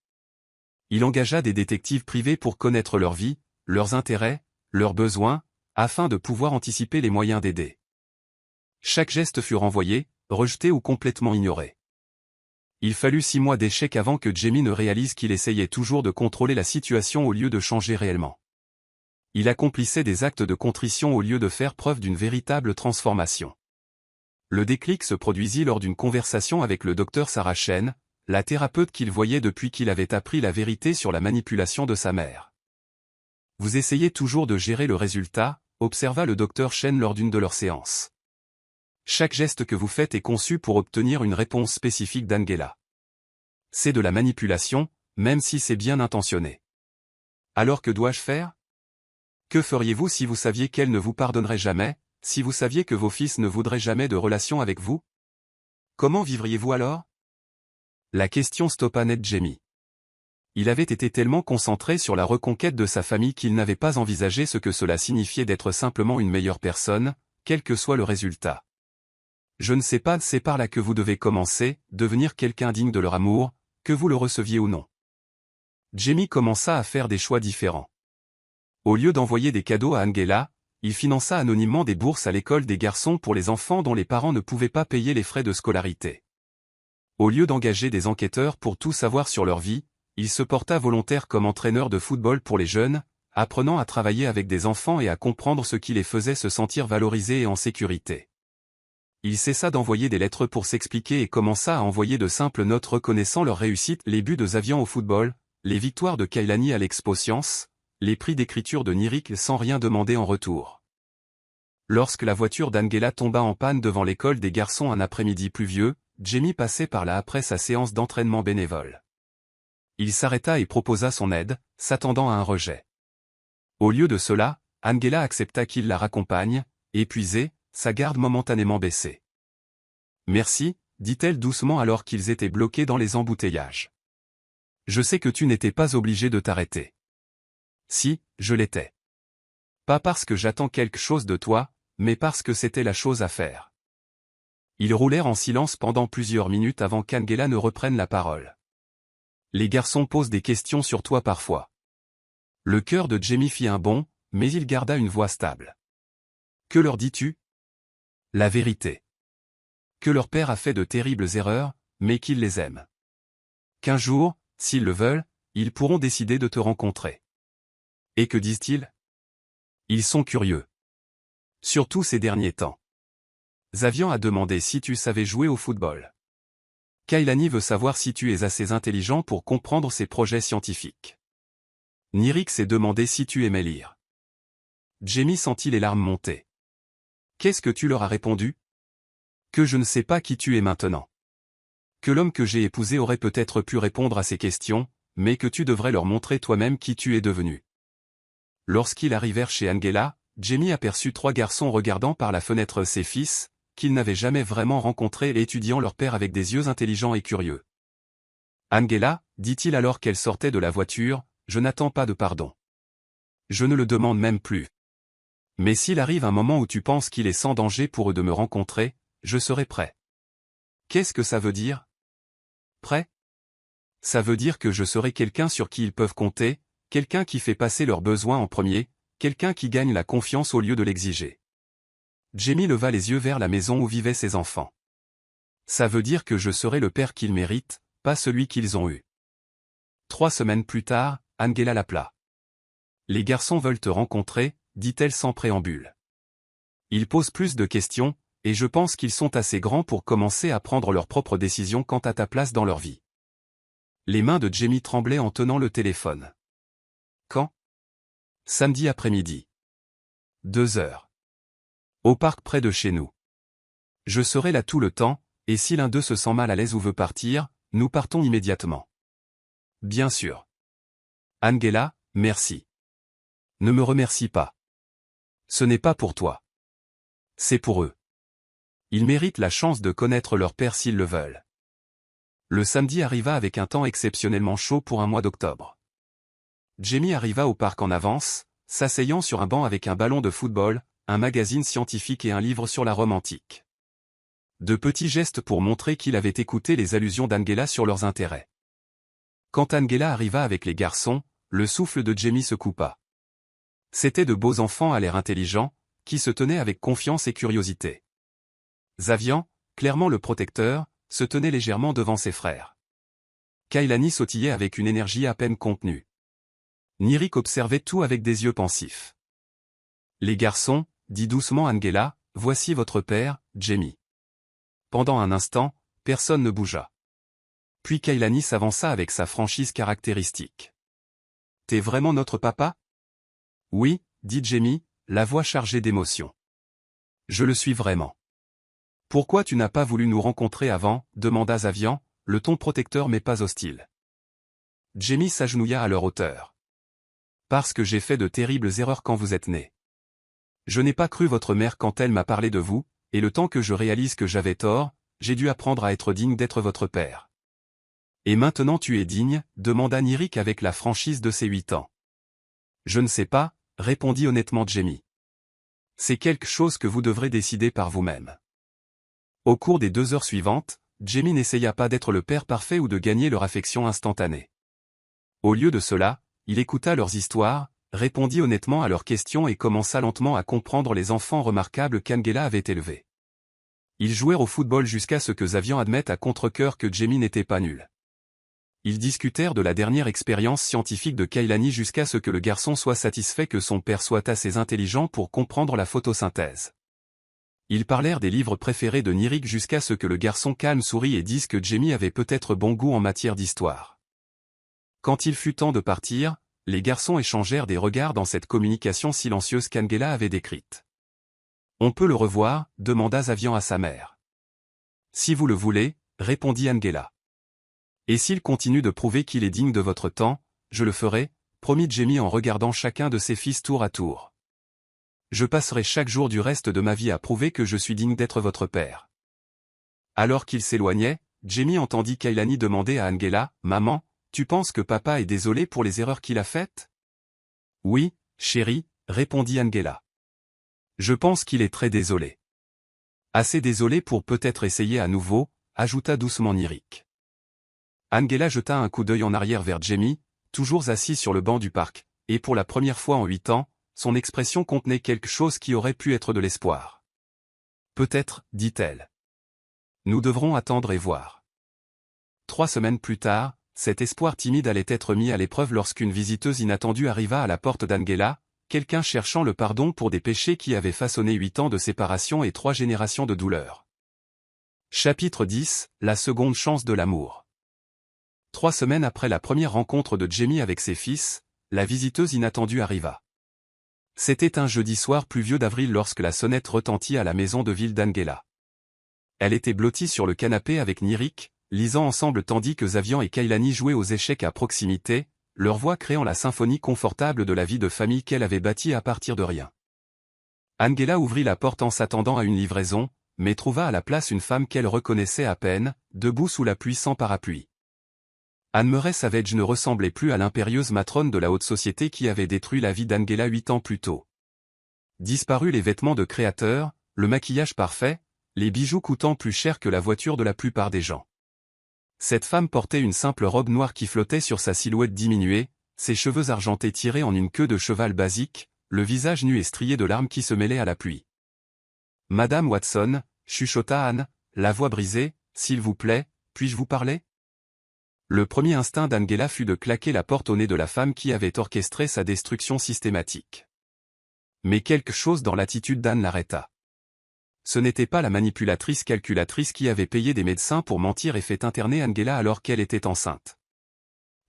Speaker 1: Il engagea des détectives privés pour connaître leur vie, leurs intérêts, leurs besoins, afin de pouvoir anticiper les moyens d'aider. Chaque geste fut renvoyé, rejeté ou complètement ignoré. Il fallut 6 mois d'échec avant que Jamie ne réalise qu'il essayait toujours de contrôler la situation au lieu de changer réellement. Il accomplissait des actes de contrition au lieu de faire preuve d'une véritable transformation. Le déclic se produisit lors d'une conversation avec le docteur Sarah Chen, la thérapeute qu'il voyait depuis qu'il avait appris la vérité sur la manipulation de sa mère. « Vous essayez toujours de gérer le résultat », observa le docteur Chen lors d'une de leurs séances. « Chaque geste que vous faites est conçu pour obtenir une réponse spécifique d'Angela. C'est de la manipulation, même si c'est bien intentionné. Alors que dois-je faire ? Que feriez-vous si vous saviez qu'elle ne vous pardonnerait jamais, si vous saviez que vos fils ne voudraient jamais de relation avec vous ? Comment vivriez-vous alors ? » La question stoppa net Jamie. Il avait été tellement concentré sur la reconquête de sa famille qu'il n'avait pas envisagé ce que cela signifiait d'être simplement une meilleure personne, quel que soit le résultat. Je ne sais pas, c'est par là que vous devez commencer, devenir quelqu'un digne de leur amour, que vous le receviez ou non. Jamie commença à faire des choix différents. Au lieu d'envoyer des cadeaux à Angela, il finança anonymement des bourses à l'école des garçons pour les enfants dont les parents ne pouvaient pas payer les frais de scolarité. Au lieu d'engager des enquêteurs pour tout savoir sur leur vie, Il se porta volontaire comme entraîneur de football pour les jeunes, apprenant à travailler avec des enfants et à comprendre ce qui les faisait se sentir valorisés et en sécurité. Il cessa d'envoyer des lettres pour s'expliquer et commença à envoyer de simples notes reconnaissant leur réussite, les buts de Xavian au football, les victoires de Kailani à l'Expo Science, les prix d'écriture de Nirik sans rien demander en retour. Lorsque la voiture d'Angela tomba en panne devant l'école des garçons un après-midi pluvieux, Jamie passait par là après sa séance d'entraînement bénévole. Il s'arrêta et proposa son aide, s'attendant à un rejet. Au lieu de cela, Angela accepta qu'il la raccompagne, épuisée, sa garde momentanément baissée. « Merci », dit-elle doucement alors qu'ils étaient bloqués dans les embouteillages. « Je sais que tu n'étais pas obligé de t'arrêter. » « Si, je l'étais. Pas parce que j'attends quelque chose de toi, mais parce que c'était la chose à faire. » Ils roulèrent en silence pendant plusieurs minutes avant qu'Angela ne reprenne la parole. « Les garçons posent des questions sur toi parfois. » Le cœur de Jamie fit un bond, mais il garda une voix stable. « Que leur dis-tu ? » La vérité. Que leur père a fait de terribles erreurs, mais qu'il les aime. Qu'un jour, s'ils le veulent, ils pourront décider de te rencontrer. Et que disent-ils ? Ils sont curieux. Surtout ces derniers temps. Xavian a demandé si tu savais jouer au football. Kailani veut savoir si tu es assez intelligent pour comprendre ses projets scientifiques. Nirik s'est demandé si tu aimais lire. Jamie sentit les larmes monter. Qu'est-ce que tu leur as répondu ? Que je ne sais pas qui tu es maintenant. Que l'homme que j'ai épousé aurait peut-être pu répondre à ces questions, mais que tu devrais leur montrer toi-même qui tu es devenu. Lorsqu'ils arrivèrent chez Angela, Jamie aperçut 3 garçons regardant par la fenêtre ses fils, qu'ils n'avaient jamais vraiment rencontrés et étudiant leur père avec des yeux intelligents et curieux. « Angela, dit-il alors qu'elle sortait de la voiture, je n'attends pas de pardon. Je ne le demande même plus. Mais s'il arrive un moment où tu penses qu'il est sans danger pour eux de me rencontrer, je serai prêt. » Qu'est-ce que ça veut dire ? Prêt ? Ça veut dire que je serai quelqu'un sur qui ils peuvent compter, quelqu'un qui fait passer leurs besoins en premier, quelqu'un qui gagne la confiance au lieu de l'exiger. Jamie leva les yeux vers la maison où vivaient ses enfants. Ça veut dire que je serai le père qu'ils méritent, pas celui qu'ils ont eu. 3 semaines plus tard, Angela l'appela. Les garçons veulent te rencontrer, dit-elle sans préambule. Ils posent plus de questions, et je pense qu'ils sont assez grands pour commencer à prendre leurs propres décisions quant à ta place dans leur vie. Les mains de Jamie tremblaient en tenant le téléphone. Quand ? Samedi après-midi. 2 heures. Au parc près de chez nous. Je serai là tout le temps, et si l'un d'eux se sent mal à l'aise ou veut partir, nous partons immédiatement. Bien sûr. Angela, merci. Ne me remercie pas. Ce n'est pas pour toi. C'est pour eux. Ils méritent la chance de connaître leur père s'ils le veulent. Le samedi arriva avec un temps exceptionnellement chaud pour un mois d'octobre. Jamie arriva au parc en avance, s'asseyant sur un banc avec un ballon de football, un magazine scientifique et un livre sur la Rome antique. De petits gestes pour montrer qu'il avait écouté les allusions d'Angela sur leurs intérêts. Quand Angela arriva avec les garçons, le souffle de Jamie se coupa. C'étaient de beaux enfants à l'air intelligent, qui se tenaient avec confiance et curiosité. Xavian, clairement le protecteur, se tenait légèrement devant ses frères. Kailani sautillait avec une énergie à peine contenue. Nirik observait tout avec des yeux pensifs. « Les garçons, dit doucement Angela, voici votre père, Jamie. » Pendant un instant, personne ne bougea. Puis Kailani s'avança avec sa franchise caractéristique. « T'es vraiment notre papa ? » « Oui, » dit Jamie, la voix chargée d'émotion. « Je le suis vraiment. »« Pourquoi tu n'as pas voulu nous rencontrer avant ?» demanda Xavian, le ton protecteur mais pas hostile. Jamie s'agenouilla à leur hauteur. « Parce que j'ai fait de terribles erreurs quand vous êtes nés. Je n'ai pas cru votre mère quand elle m'a parlé de vous, et le temps que je réalise que j'avais tort, j'ai dû apprendre à être digne d'être votre père. »« Et maintenant tu es digne ?» demanda Nirik avec la franchise de ses 8 ans. « Je ne sais pas, » répondit honnêtement Jamie. « C'est quelque chose que vous devrez décider par vous-même. » Au cours des 2 heures suivantes, Jamie n'essaya pas d'être le père parfait ou de gagner leur affection instantanée. Au lieu de cela, il écouta leurs histoires, répondit honnêtement à leurs questions et commença lentement à comprendre les enfants remarquables qu'Angela avait élevés. Ils jouèrent au football jusqu'à ce que Xavian admette à contre-cœur que Jamie n'était pas nul. Ils discutèrent de la dernière expérience scientifique de Kailani jusqu'à ce que le garçon soit satisfait que son père soit assez intelligent pour comprendre la photosynthèse. Ils parlèrent des livres préférés de Nirik jusqu'à ce que le garçon calme sourit et dise que Jamie avait peut-être bon goût en matière d'histoire. Quand il fut temps de partir, les garçons échangèrent des regards dans cette communication silencieuse qu'Angela avait décrite. « On peut le revoir ?» demanda Zavian à sa mère. « Si vous le voulez » répondit Angela. « Et s'il continue de prouver qu'il est digne de votre temps, je le ferai » promit Jamie en regardant chacun de ses fils tour à tour. « Je passerai chaque jour du reste de ma vie à prouver que je suis digne d'être votre père. » Alors qu'il s'éloignait, Jamie entendit Kailani demander à Angela, « Maman, tu penses que papa est désolé pour les erreurs qu'il a faites ?» « Oui, chérie, » répondit Angela. « Je pense qu'il est très désolé. »« Assez désolé pour peut-être essayer à nouveau » ajouta doucement Nirik. Angela jeta un coup d'œil en arrière vers Jamie, toujours assis sur le banc du parc, et pour la première fois en 8 ans, son expression contenait quelque chose qui aurait pu être de l'espoir. « Peut-être, » dit-elle. « Nous devrons attendre et voir. » 3 semaines plus tard, cet espoir timide allait être mis à l'épreuve lorsqu'une visiteuse inattendue arriva à la porte d'Angela, quelqu'un cherchant le pardon pour des péchés qui avaient façonné 8 ans de séparation et 3 générations de douleur. Chapitre 10, la seconde chance de l'amour. 3 semaines après la première rencontre de Jamie avec ses fils, la visiteuse inattendue arriva. C'était un jeudi soir pluvieux d'avril lorsque la sonnette retentit à la maison de ville d'Angela. Elle était blottie sur le canapé avec Nirik, lisant ensemble tandis que Zavian et Kailani jouaient aux échecs à proximité, leur voix créant la symphonie confortable de la vie de famille qu'elle avait bâtie à partir de rien. Angela ouvrit la porte en s'attendant à une livraison, mais trouva à la place une femme qu'elle reconnaissait à peine, debout sous la pluie sans parapluie. Anne-Marie Savage ne ressemblait plus à l'impérieuse matrone de la haute société qui avait détruit la vie d'Angela 8 ans plus tôt. Disparus les vêtements de créateur, le maquillage parfait, les bijoux coûtant plus cher que la voiture de la plupart des gens. Cette femme portait une simple robe noire qui flottait sur sa silhouette diminuée, ses cheveux argentés tirés en une queue de cheval basique, le visage nu et strié de larmes qui se mêlaient à la pluie. « Madame Watson » chuchota Anne, la voix brisée, « s'il vous plaît, puis-je vous parler ?» Le premier instinct d'Angela fut de claquer la porte au nez de la femme qui avait orchestré sa destruction systématique. Mais quelque chose dans l'attitude d'Anne l'arrêta. Ce n'était pas la manipulatrice calculatrice qui avait payé des médecins pour mentir et fait interner Angela alors qu'elle était enceinte.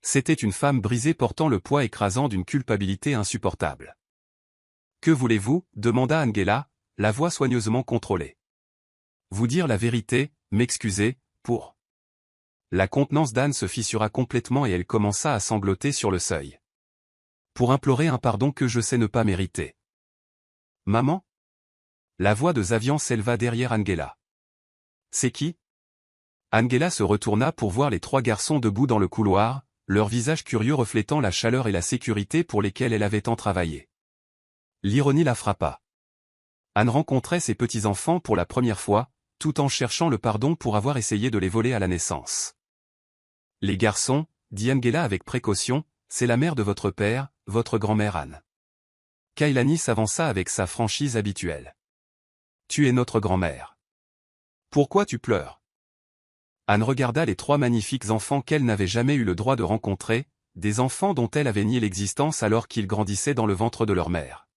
Speaker 1: C'était une femme brisée portant le poids écrasant d'une culpabilité insupportable. « Que voulez-vous » demanda Angela, la voix soigneusement contrôlée. « Vous dire la vérité, m'excuser, pour... » La contenance d'Anne se fissura complètement et elle commença à sangloter sur le seuil. « Pour implorer un pardon que je sais ne pas mériter. »« Maman ?» La voix de Zavian s'éleva derrière Angela. « C'est qui ?» Angela se retourna pour voir les 3 garçons debout dans le couloir, leurs visages curieux reflétant la chaleur et la sécurité pour lesquelles elle avait tant travaillé. L'ironie la frappa. Anne rencontrait ses petits-enfants pour la première fois, tout en cherchant le pardon pour avoir essayé de les voler à la naissance. « Les garçons, » dit Angela avec précaution, « c'est la mère de votre père, votre grand-mère Anne. » Kailani s'avança avec sa franchise habituelle. « Tu es notre grand-mère. Pourquoi tu pleures ?» Anne regarda les 3 magnifiques enfants qu'elle n'avait jamais eu le droit de rencontrer, des enfants dont elle avait nié l'existence alors qu'ils grandissaient dans le ventre de leur mère.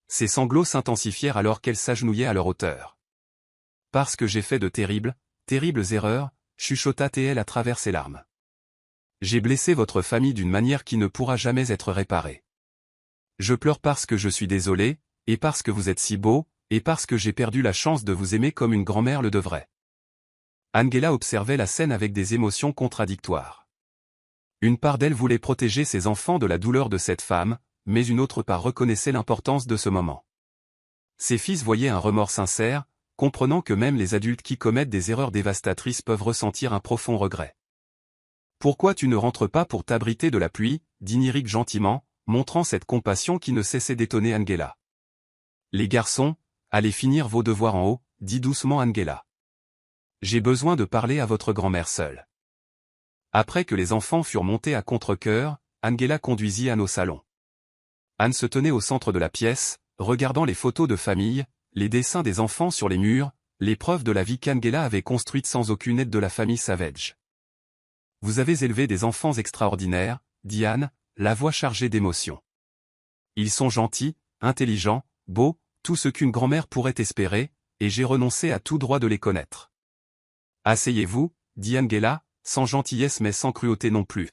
Speaker 1: Ses sanglots s'intensifièrent alors qu'elle s'agenouillait à leur hauteur. « Parce que j'ai fait de terribles, terribles erreurs, » chuchota-t-elle à travers ses larmes. « J'ai blessé votre famille d'une manière qui ne pourra jamais être réparée. Je pleure parce que je suis désolée, et parce que vous êtes si beau, et parce que j'ai perdu la chance de vous aimer comme une grand-mère le devrait. » Angela observait la scène avec des émotions contradictoires. Une part d'elle voulait protéger ses enfants de la douleur de cette femme, mais une autre part reconnaissait l'importance de ce moment. Ses fils voyaient un remords sincère, comprenant que même les adultes qui commettent des erreurs dévastatrices peuvent ressentir un profond regret. « Pourquoi tu ne rentres pas pour t'abriter de la pluie » dit Nirik gentiment, montrant cette compassion qui ne cessait d'étonner Angela. « Les garçons, allez finir vos devoirs en haut » dit doucement Angela. « J'ai besoin de parler à votre grand-mère seule. » Après que les enfants furent montés à contre-cœur, Angela conduisit Anne au salon. Anne se tenait au centre de la pièce, regardant les photos de famille, les dessins des enfants sur les murs, les preuves de la vie qu'Angela avait construite sans aucune aide de la famille Savage. Vous avez élevé des enfants extraordinaires, dit Anne, la voix chargée d'émotion. Ils sont gentils, intelligents, beaux, tout ce qu'une grand-mère pourrait espérer, et j'ai renoncé à tout droit de les connaître. Asseyez-vous, dit Angela, sans gentillesse mais sans cruauté non plus.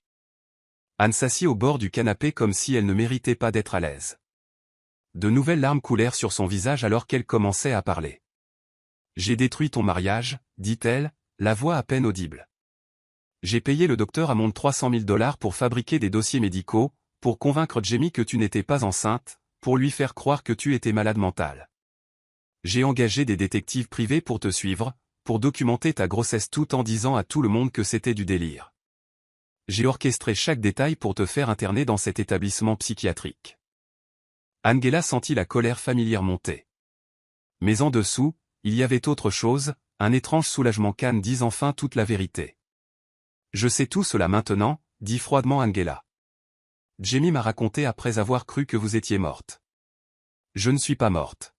Speaker 1: Anne s'assit au bord du canapé comme si elle ne méritait pas d'être à l'aise. De nouvelles larmes coulèrent sur son visage alors qu'elle commençait à parler. J'ai détruit ton mariage, dit-elle, la voix à peine audible. J'ai payé le docteur Hammond $300 000 pour fabriquer des dossiers médicaux, pour convaincre Jamie que tu n'étais pas enceinte, pour lui faire croire que tu étais malade mentale. J'ai engagé des détectives privés pour te suivre, pour documenter ta grossesse tout en disant à tout le monde que c'était du délire. J'ai orchestré chaque détail pour te faire interner dans cet établissement psychiatrique. Angela sentit la colère familière monter. Mais en dessous, il y avait autre chose, un étrange soulagement qu'Anne dise enfin toute la vérité. Je sais tout cela maintenant, dit froidement Angela. Jamie m'a raconté après avoir cru que vous étiez morte. Je ne suis pas morte.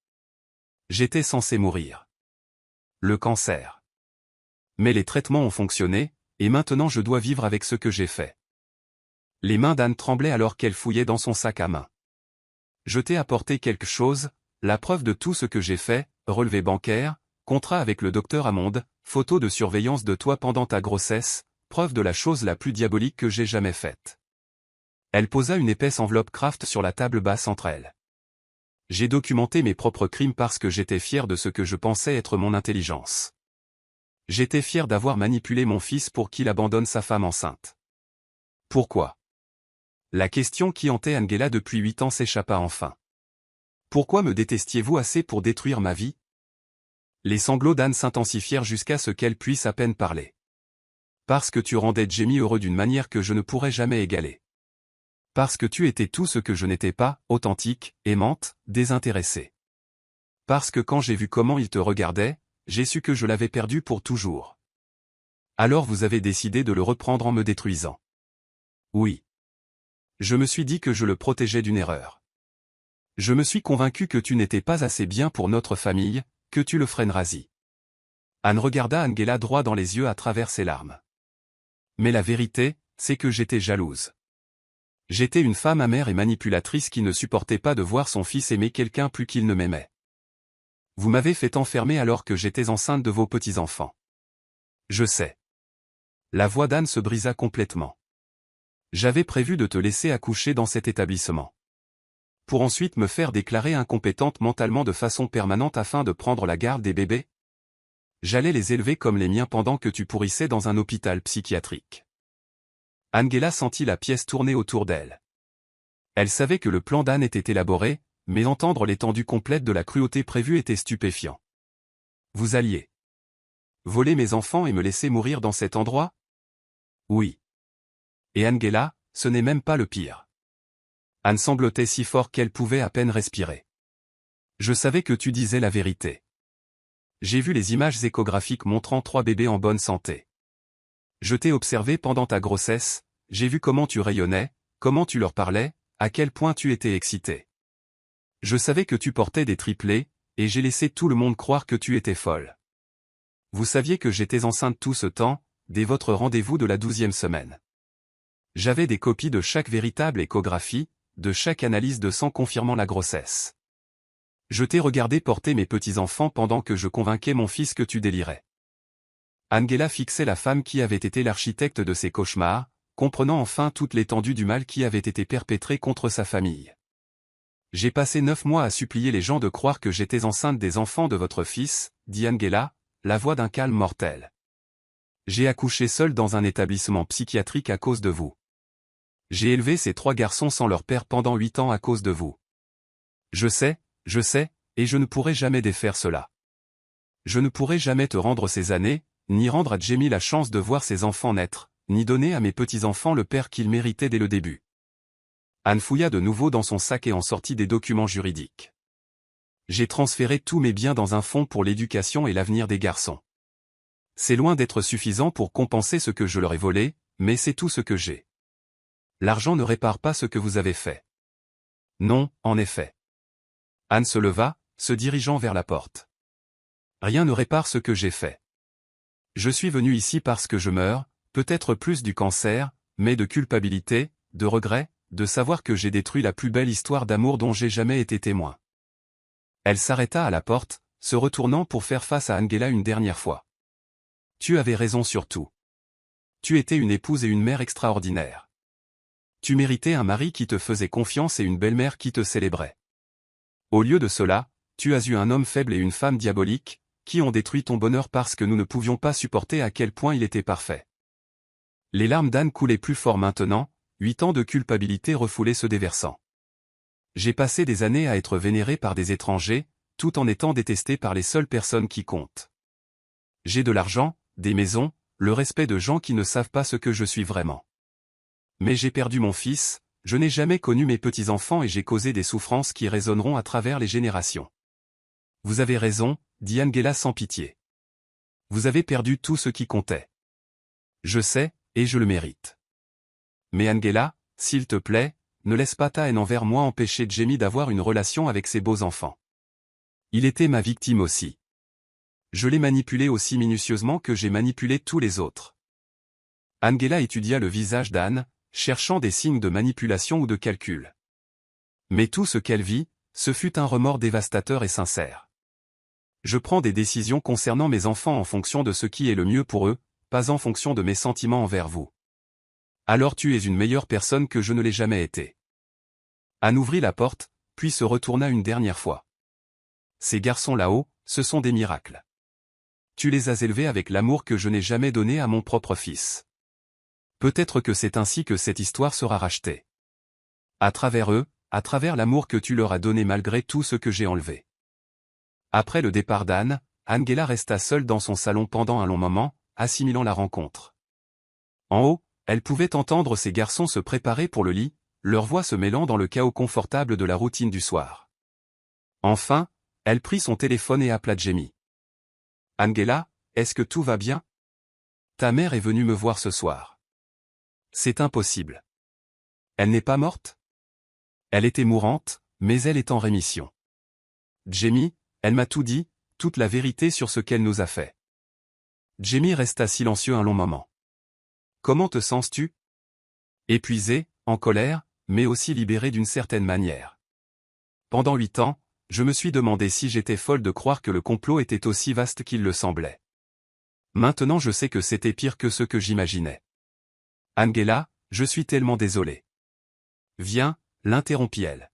Speaker 1: J'étais censée mourir. Le cancer. Mais les traitements ont fonctionné, et maintenant je dois vivre avec ce que j'ai fait. Les mains d'Anne tremblaient alors qu'elle fouillait dans son sac à main. Je t'ai apporté quelque chose, la preuve de tout ce que j'ai fait, relevé bancaire, contrat avec le docteur Hammond, photo de surveillance de toi pendant ta grossesse, preuve de la chose la plus diabolique que j'ai jamais faite. Elle posa une épaisse enveloppe Kraft sur la table basse entre elles. J'ai documenté mes propres crimes parce que j'étais fier de ce que je pensais être mon intelligence. J'étais fier d'avoir manipulé mon fils pour qu'il abandonne sa femme enceinte. Pourquoi? La question qui hantait Angela depuis 8 ans s'échappa enfin. Pourquoi me détestiez-vous assez pour détruire ma vie? Les sanglots d'Anne s'intensifièrent jusqu'à ce qu'elle puisse à peine parler. Parce que tu rendais Jamie heureux d'une manière que je ne pourrais jamais égaler. Parce que tu étais tout ce que je n'étais pas, authentique, aimante, désintéressée. Parce que quand j'ai vu comment il te regardait, j'ai su que je l'avais perdu pour toujours. Alors vous avez décidé de le reprendre en me détruisant. Oui. Je me suis dit que je le protégeais d'une erreur. Je me suis convaincu que tu n'étais pas assez bien pour notre famille, que tu le freineras. Anne regarda Angela droit dans les yeux à travers ses larmes. Mais la vérité, c'est que j'étais jalouse. J'étais une femme amère et manipulatrice qui ne supportait pas de voir son fils aimer quelqu'un plus qu'il ne m'aimait. Vous m'avez fait enfermer alors que j'étais enceinte de vos petits-enfants. Je sais. La voix d'Anne se brisa complètement. J'avais prévu de te laisser accoucher dans cet établissement. Pour ensuite me faire déclarer incompétente mentalement de façon permanente afin de prendre la garde des bébés? J'allais les élever comme les miens pendant que tu pourrissais dans un hôpital psychiatrique. Angela sentit la pièce tourner autour d'elle. Elle savait que le plan d'Anne était élaboré, mais entendre l'étendue complète de la cruauté prévue était stupéfiant. Vous alliez voler mes enfants et me laisser mourir dans cet endroit? Oui. Et Angela, ce n'est même pas le pire. Anne sanglotait si fort qu'elle pouvait à peine respirer. Je savais que tu disais la vérité. J'ai vu les images échographiques montrant 3 bébés en bonne santé. Je t'ai observé pendant ta grossesse, j'ai vu comment tu rayonnais, comment tu leur parlais, à quel point tu étais excité. Je savais que tu portais des triplés, et j'ai laissé tout le monde croire que tu étais folle. Vous saviez que j'étais enceinte tout ce temps, dès votre rendez-vous de la 12e semaine. J'avais des copies de chaque véritable échographie, de chaque analyse de sang confirmant la grossesse. Je t'ai regardé porter mes petits-enfants pendant que je convainquais mon fils que tu délirais. Angela fixait la femme qui avait été l'architecte de ses cauchemars, comprenant enfin toute l'étendue du mal qui avait été perpétré contre sa famille. J'ai passé 9 mois à supplier les gens de croire que j'étais enceinte des enfants de votre fils, dit Angela, la voix d'un calme mortel. J'ai accouché seule dans un établissement psychiatrique à cause de vous. J'ai élevé ces 3 garçons sans leur père pendant 8 ans à cause de vous. Je sais, et je ne pourrai jamais défaire cela. Je ne pourrai jamais te rendre ces années, ni rendre à Jamie la chance de voir ses enfants naître, ni donner à mes petits-enfants le père qu'ils méritaient dès le début. Anne fouilla de nouveau dans son sac et en sortit des documents juridiques. J'ai transféré tous mes biens dans un fonds pour l'éducation et l'avenir des garçons. C'est loin d'être suffisant pour compenser ce que je leur ai volé, mais c'est tout ce que j'ai. L'argent ne répare pas ce que vous avez fait. Non, en effet. Anne se leva, se dirigeant vers la porte. Rien ne répare ce que j'ai fait. Je suis venu ici parce que je meurs, Peut-être plus du cancer, mais de culpabilité, de regret, de savoir que j'ai détruit la plus belle histoire d'amour dont j'ai jamais été témoin. Elle s'arrêta à la porte, se retournant pour faire face à Angela une dernière fois. Tu avais raison sur tout. Tu étais une épouse et une mère extraordinaire. Tu méritais un mari qui te faisait confiance et une belle-mère qui te célébrait. Au lieu de cela, tu as eu un homme faible et une femme diabolique, qui ont détruit ton bonheur parce que nous ne pouvions pas supporter à quel point il était parfait. Les larmes d'Anne coulaient plus fort maintenant, 8 ans de culpabilité refoulés se déversant. J'ai passé des années à être vénéré par des étrangers, tout en étant détesté par les seules personnes qui comptent. J'ai de l'argent, des maisons, le respect de gens qui ne savent pas ce que je suis vraiment. Mais j'ai perdu mon fils, je n'ai jamais connu mes petits-enfants et j'ai causé des souffrances qui résonneront à travers les générations. Vous avez raison, dit Angela sans pitié. Vous avez perdu tout ce qui comptait. Je sais, et je le mérite. Mais Angela, s'il te plaît, ne laisse pas ta haine envers moi empêcher Jamie d'avoir une relation avec ses beaux enfants. Il était ma victime aussi. Je l'ai manipulé aussi minutieusement que j'ai manipulé tous les autres. Angela étudia le visage d'Anne, cherchant des signes de manipulation ou de calcul. Mais tout ce qu'elle vit, ce fut un remords dévastateur et sincère. Je prends des décisions concernant mes enfants en fonction de ce qui est le mieux pour eux, pas en fonction de mes sentiments envers vous. Alors tu es une meilleure personne que je ne l'ai jamais été. Anne ouvrit la porte, puis se retourna une dernière fois. Ces garçons là-haut, ce sont des miracles. Tu les as élevés avec l'amour que je n'ai jamais donné à mon propre fils. Peut-être que c'est ainsi que cette histoire sera rachetée. À travers eux, à travers l'amour que tu leur as donné malgré tout ce que j'ai enlevé. Après le départ d'Anne, Angela resta seule dans son salon pendant un long moment, assimilant la rencontre. En haut, elle pouvait entendre ses garçons se préparer pour le lit, leur voix se mêlant dans le chaos confortable de la routine du soir. Enfin, elle prit son téléphone et appela Jamie. « Angela, est-ce que tout va bien? Ta mère est venue me voir ce soir. » « C'est impossible. Elle n'est pas morte? » Elle était mourante, mais elle est en rémission. Jamie, elle m'a tout dit, toute la vérité sur ce qu'elle nous a fait. Jamie resta silencieux un long moment. Comment te sens-tu? Épuisé, en colère, mais aussi libéré d'une certaine manière. Pendant 8 ans, je me suis demandé si j'étais folle de croire que le complot était aussi vaste qu'il le semblait. Maintenant je sais que c'était pire que ce que j'imaginais. Angela, je suis tellement désolé. Viens, l'interrompit-elle.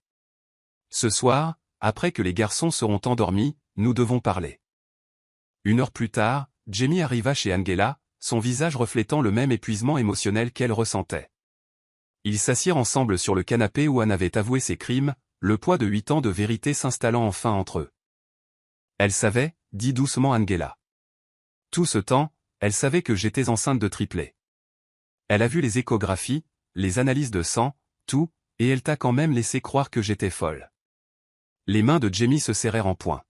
Speaker 1: Ce soir, après que les garçons seront endormis, nous devons parler. 1 heure plus tard, Jamie arriva chez Angela, son visage reflétant le même épuisement émotionnel qu'elle ressentait. Ils s'assirent ensemble sur le canapé où Anne avait avoué ses crimes, le poids de 8 ans de vérité s'installant enfin entre eux. Elle savait, dit doucement Angela. Tout ce temps, elle savait que j'étais enceinte de triplé. Elle a vu les échographies, les analyses de sang, tout, et elle t'a quand même laissé croire que j'étais folle. Les mains de Jamie se serrèrent en poing.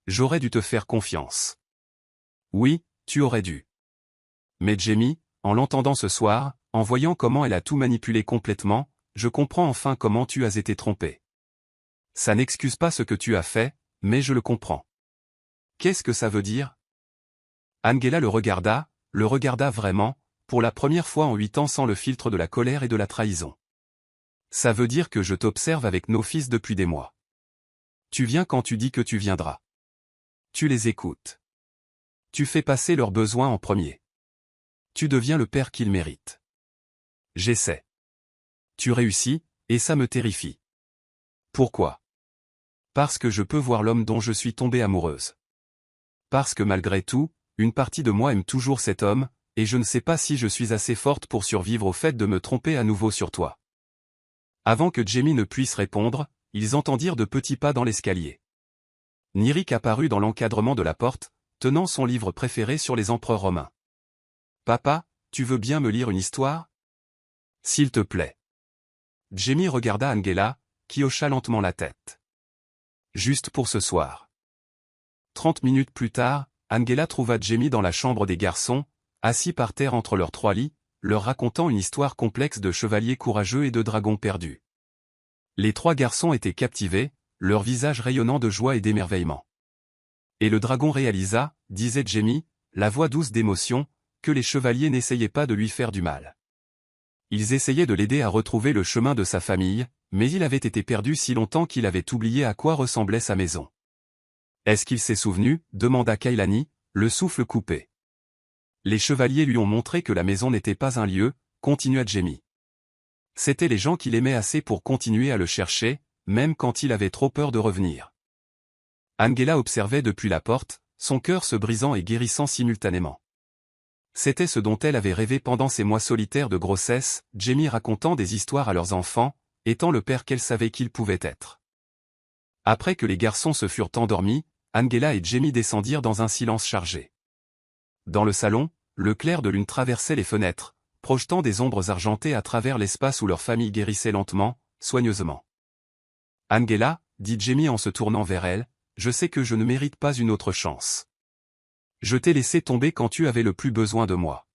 Speaker 1: J'aurais dû te faire confiance. Oui, tu aurais dû. Mais Jamie, en l'entendant ce soir, en voyant comment elle a tout manipulé complètement, je comprends enfin comment tu as été trompé. Ça n'excuse pas ce que tu as fait, mais je le comprends. Qu'est-ce que ça veut dire? Angela le regarda vraiment, pour la première fois en 8 ans sans le filtre de la colère et de la trahison. Ça veut dire que je t'observe avec nos fils depuis des mois. Tu viens quand tu dis que tu viendras. Tu les écoutes. Tu fais passer leurs besoins en premier. Tu deviens le père qu'ils méritent. J'essaie. Tu réussis, et ça me terrifie. Pourquoi? Parce que je peux voir l'homme dont je suis tombée amoureuse. Parce que malgré tout, une partie de moi aime toujours cet homme, et je ne sais pas si je suis assez forte pour survivre au fait de me tromper à nouveau sur toi. Avant que Jamie ne puisse répondre, ils entendirent de petits pas dans l'escalier. Nyric apparut dans l'encadrement de la porte, tenant son livre préféré sur les empereurs romains. « Papa, tu veux bien me lire une histoire? S'il te plaît. » Jamie regarda Angela, qui hocha lentement la tête. « Juste pour ce soir. » 30 minutes plus tard, Angela trouva Jamie dans la chambre des garçons, assis par terre entre leurs 3 lits, leur racontant une histoire complexe de chevaliers courageux et de dragons perdus. Les 3 garçons étaient captivés, leurs visages rayonnant de joie et d'émerveillement. Et le dragon réalisa, disait Jamie, la voix douce d'émotion, que les chevaliers n'essayaient pas de lui faire du mal. Ils essayaient de l'aider à retrouver le chemin de sa famille, mais il avait été perdu si longtemps qu'il avait oublié à quoi ressemblait sa maison. Est-ce qu'il s'est souvenu, demanda Kailani, le souffle coupé. Les chevaliers lui ont montré que la maison n'était pas un lieu, continua Jamie. C'étaient les gens qu'il aimait assez pour continuer à le chercher, même quand il avait trop peur de revenir. Angela observait depuis la porte, son cœur se brisant et guérissant simultanément. C'était ce dont elle avait rêvé pendant ces mois solitaires de grossesse, Jamie racontant des histoires à leurs enfants, étant le père qu'elle savait qu'il pouvait être. Après que les garçons se furent endormis, Angela et Jamie descendirent dans un silence chargé. Dans le salon, le clair de lune traversait les fenêtres, projetant des ombres argentées à travers l'espace où leur famille guérissait lentement, soigneusement. « Angela, dit Jamie en se tournant vers elle, je sais que je ne mérite pas une autre chance. Je t'ai laissé tomber quand tu avais le plus besoin de moi.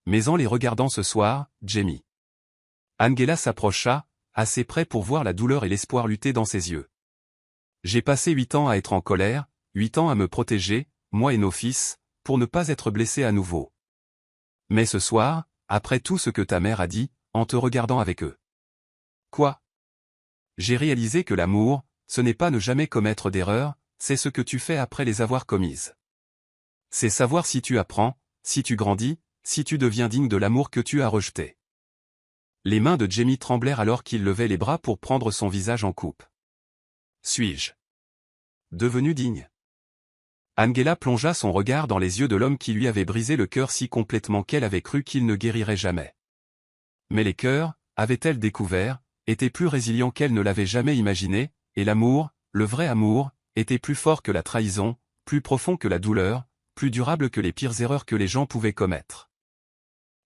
Speaker 1: Mais en les regardant ce soir, Jamie. » Angela s'approcha, assez près pour voir la douleur et l'espoir lutter dans ses yeux. « J'ai passé 8 ans à être en colère, 8 ans à me protéger, moi et nos fils, pour ne pas être blessés à nouveau. Mais ce soir, après tout ce que ta mère a dit, en te regardant avec eux. Quoi? J'ai réalisé que l'amour, ce n'est pas ne jamais commettre d'erreurs, c'est ce que tu fais après les avoir commises. C'est savoir si tu apprends, si tu grandis, si tu deviens digne de l'amour que tu as rejeté. » Les mains de Jamie tremblèrent alors qu'il levait les bras pour prendre son visage en coupe. Suis-je devenu digne? Angela plongea son regard dans les yeux de l'homme qui lui avait brisé le cœur si complètement qu'elle avait cru qu'il ne guérirait jamais. Mais les cœurs, avait-elle découvert, étaient plus résilients qu'elle ne l'avait jamais imaginé, et l'amour, le vrai amour, était plus fort que la trahison, plus profond que la douleur, plus durable que les pires erreurs que les gens pouvaient commettre.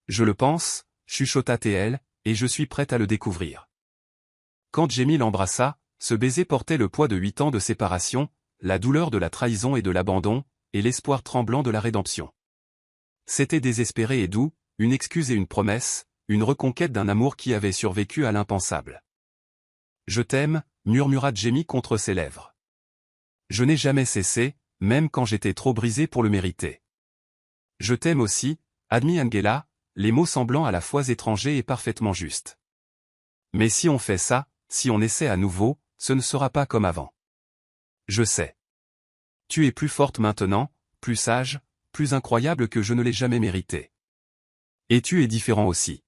Speaker 1: Je le pense, chuchota TL, et je suis prête à le découvrir. Quand Jamie l'embrassa, ce baiser portait le poids de 8 ans de séparation, la douleur de la trahison et de l'abandon, et l'espoir tremblant de la rédemption. C'était désespéré et doux, une excuse et une promesse, une reconquête d'un amour qui avait survécu à l'impensable. Je t'aime, murmura Jamie contre ses lèvres. Je n'ai jamais cessé, même quand j'étais trop brisé pour le mériter. Je t'aime aussi, admit Angela, les mots semblant à la fois étrangers et parfaitement justes. Mais si on fait ça, si on essaie à nouveau, ce ne sera pas comme avant. Je sais. Tu es plus forte maintenant, plus sage, plus incroyable que je ne l'ai jamais mérité. Et tu es différent aussi.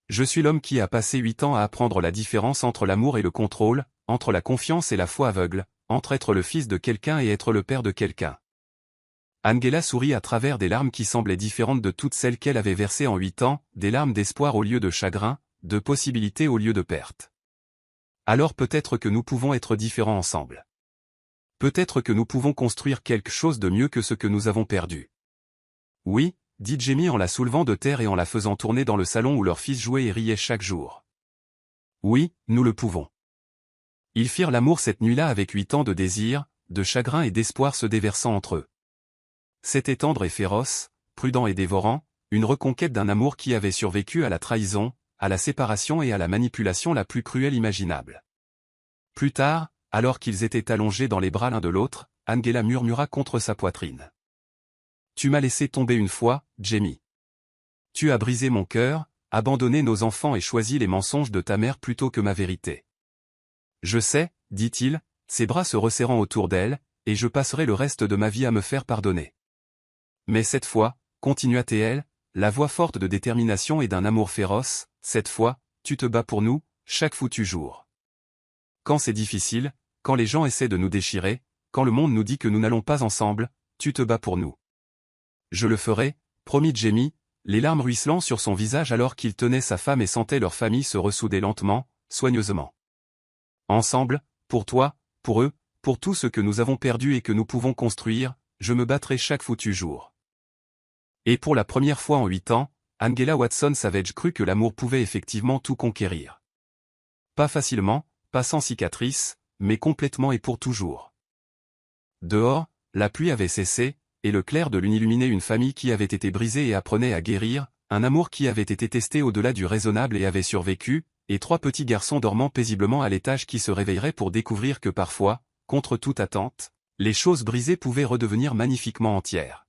Speaker 1: Je suis l'homme qui a passé 8 ans à apprendre la différence entre l'amour et le contrôle, entre la confiance et la foi aveugle, entre être le fils de quelqu'un et être le père de quelqu'un. Angela sourit à travers des larmes qui semblaient différentes de toutes celles qu'elle avait versées en 8 ans, des larmes d'espoir au lieu de chagrin, de possibilité au lieu de perte. Alors peut-être que nous pouvons être différents ensemble. Peut-être que nous pouvons construire quelque chose de mieux que ce que nous avons perdu. Oui, dit Jamie en la soulevant de terre et en la faisant tourner dans le salon où leur fils jouait et riait chaque jour. Oui, nous le pouvons. Ils firent l'amour cette nuit-là avec 8 ans de désir, de chagrin et d'espoir se déversant entre eux. C'était tendre et féroce, prudent et dévorant, une reconquête d'un amour qui avait survécu à la trahison, à la séparation et à la manipulation la plus cruelle imaginable. Plus tard, alors qu'ils étaient allongés dans les bras l'un de l'autre, Angela murmura contre sa poitrine. « Tu m'as laissé tomber une fois, Jamie. Tu as brisé mon cœur, abandonné nos enfants et choisi les mensonges de ta mère plutôt que ma vérité. Je sais, dit-il, ses bras se resserrant autour d'elle, et je passerai le reste de ma vie à me faire pardonner. Mais cette fois, continua-t-elle, la voix forte de détermination et d'un amour féroce, cette fois, tu te bats pour nous, chaque foutu jour. Quand c'est difficile, quand les gens essaient de nous déchirer, quand le monde nous dit que nous n'allons pas ensemble, tu te bats pour nous. Je le ferai, promit Jamie, les larmes ruisselant sur son visage alors qu'il tenait sa femme et sentait leur famille se ressouder lentement, soigneusement. Ensemble, pour toi, pour eux, pour tout ce que nous avons perdu et que nous pouvons construire, je me battrai chaque foutu jour. Et pour la première fois en 8 ans, Angela Watson Savage crut que l'amour pouvait effectivement tout conquérir. Pas facilement, pas sans cicatrices, mais complètement et pour toujours. Dehors, la pluie avait cessé, et le clair de lune illuminait une famille qui avait été brisée et apprenait à guérir, un amour qui avait été testé au-delà du raisonnable et avait survécu, et 3 petits garçons dormant paisiblement à l'étage qui se réveilleraient pour découvrir que parfois, contre toute attente, les choses brisées pouvaient redevenir magnifiquement entières.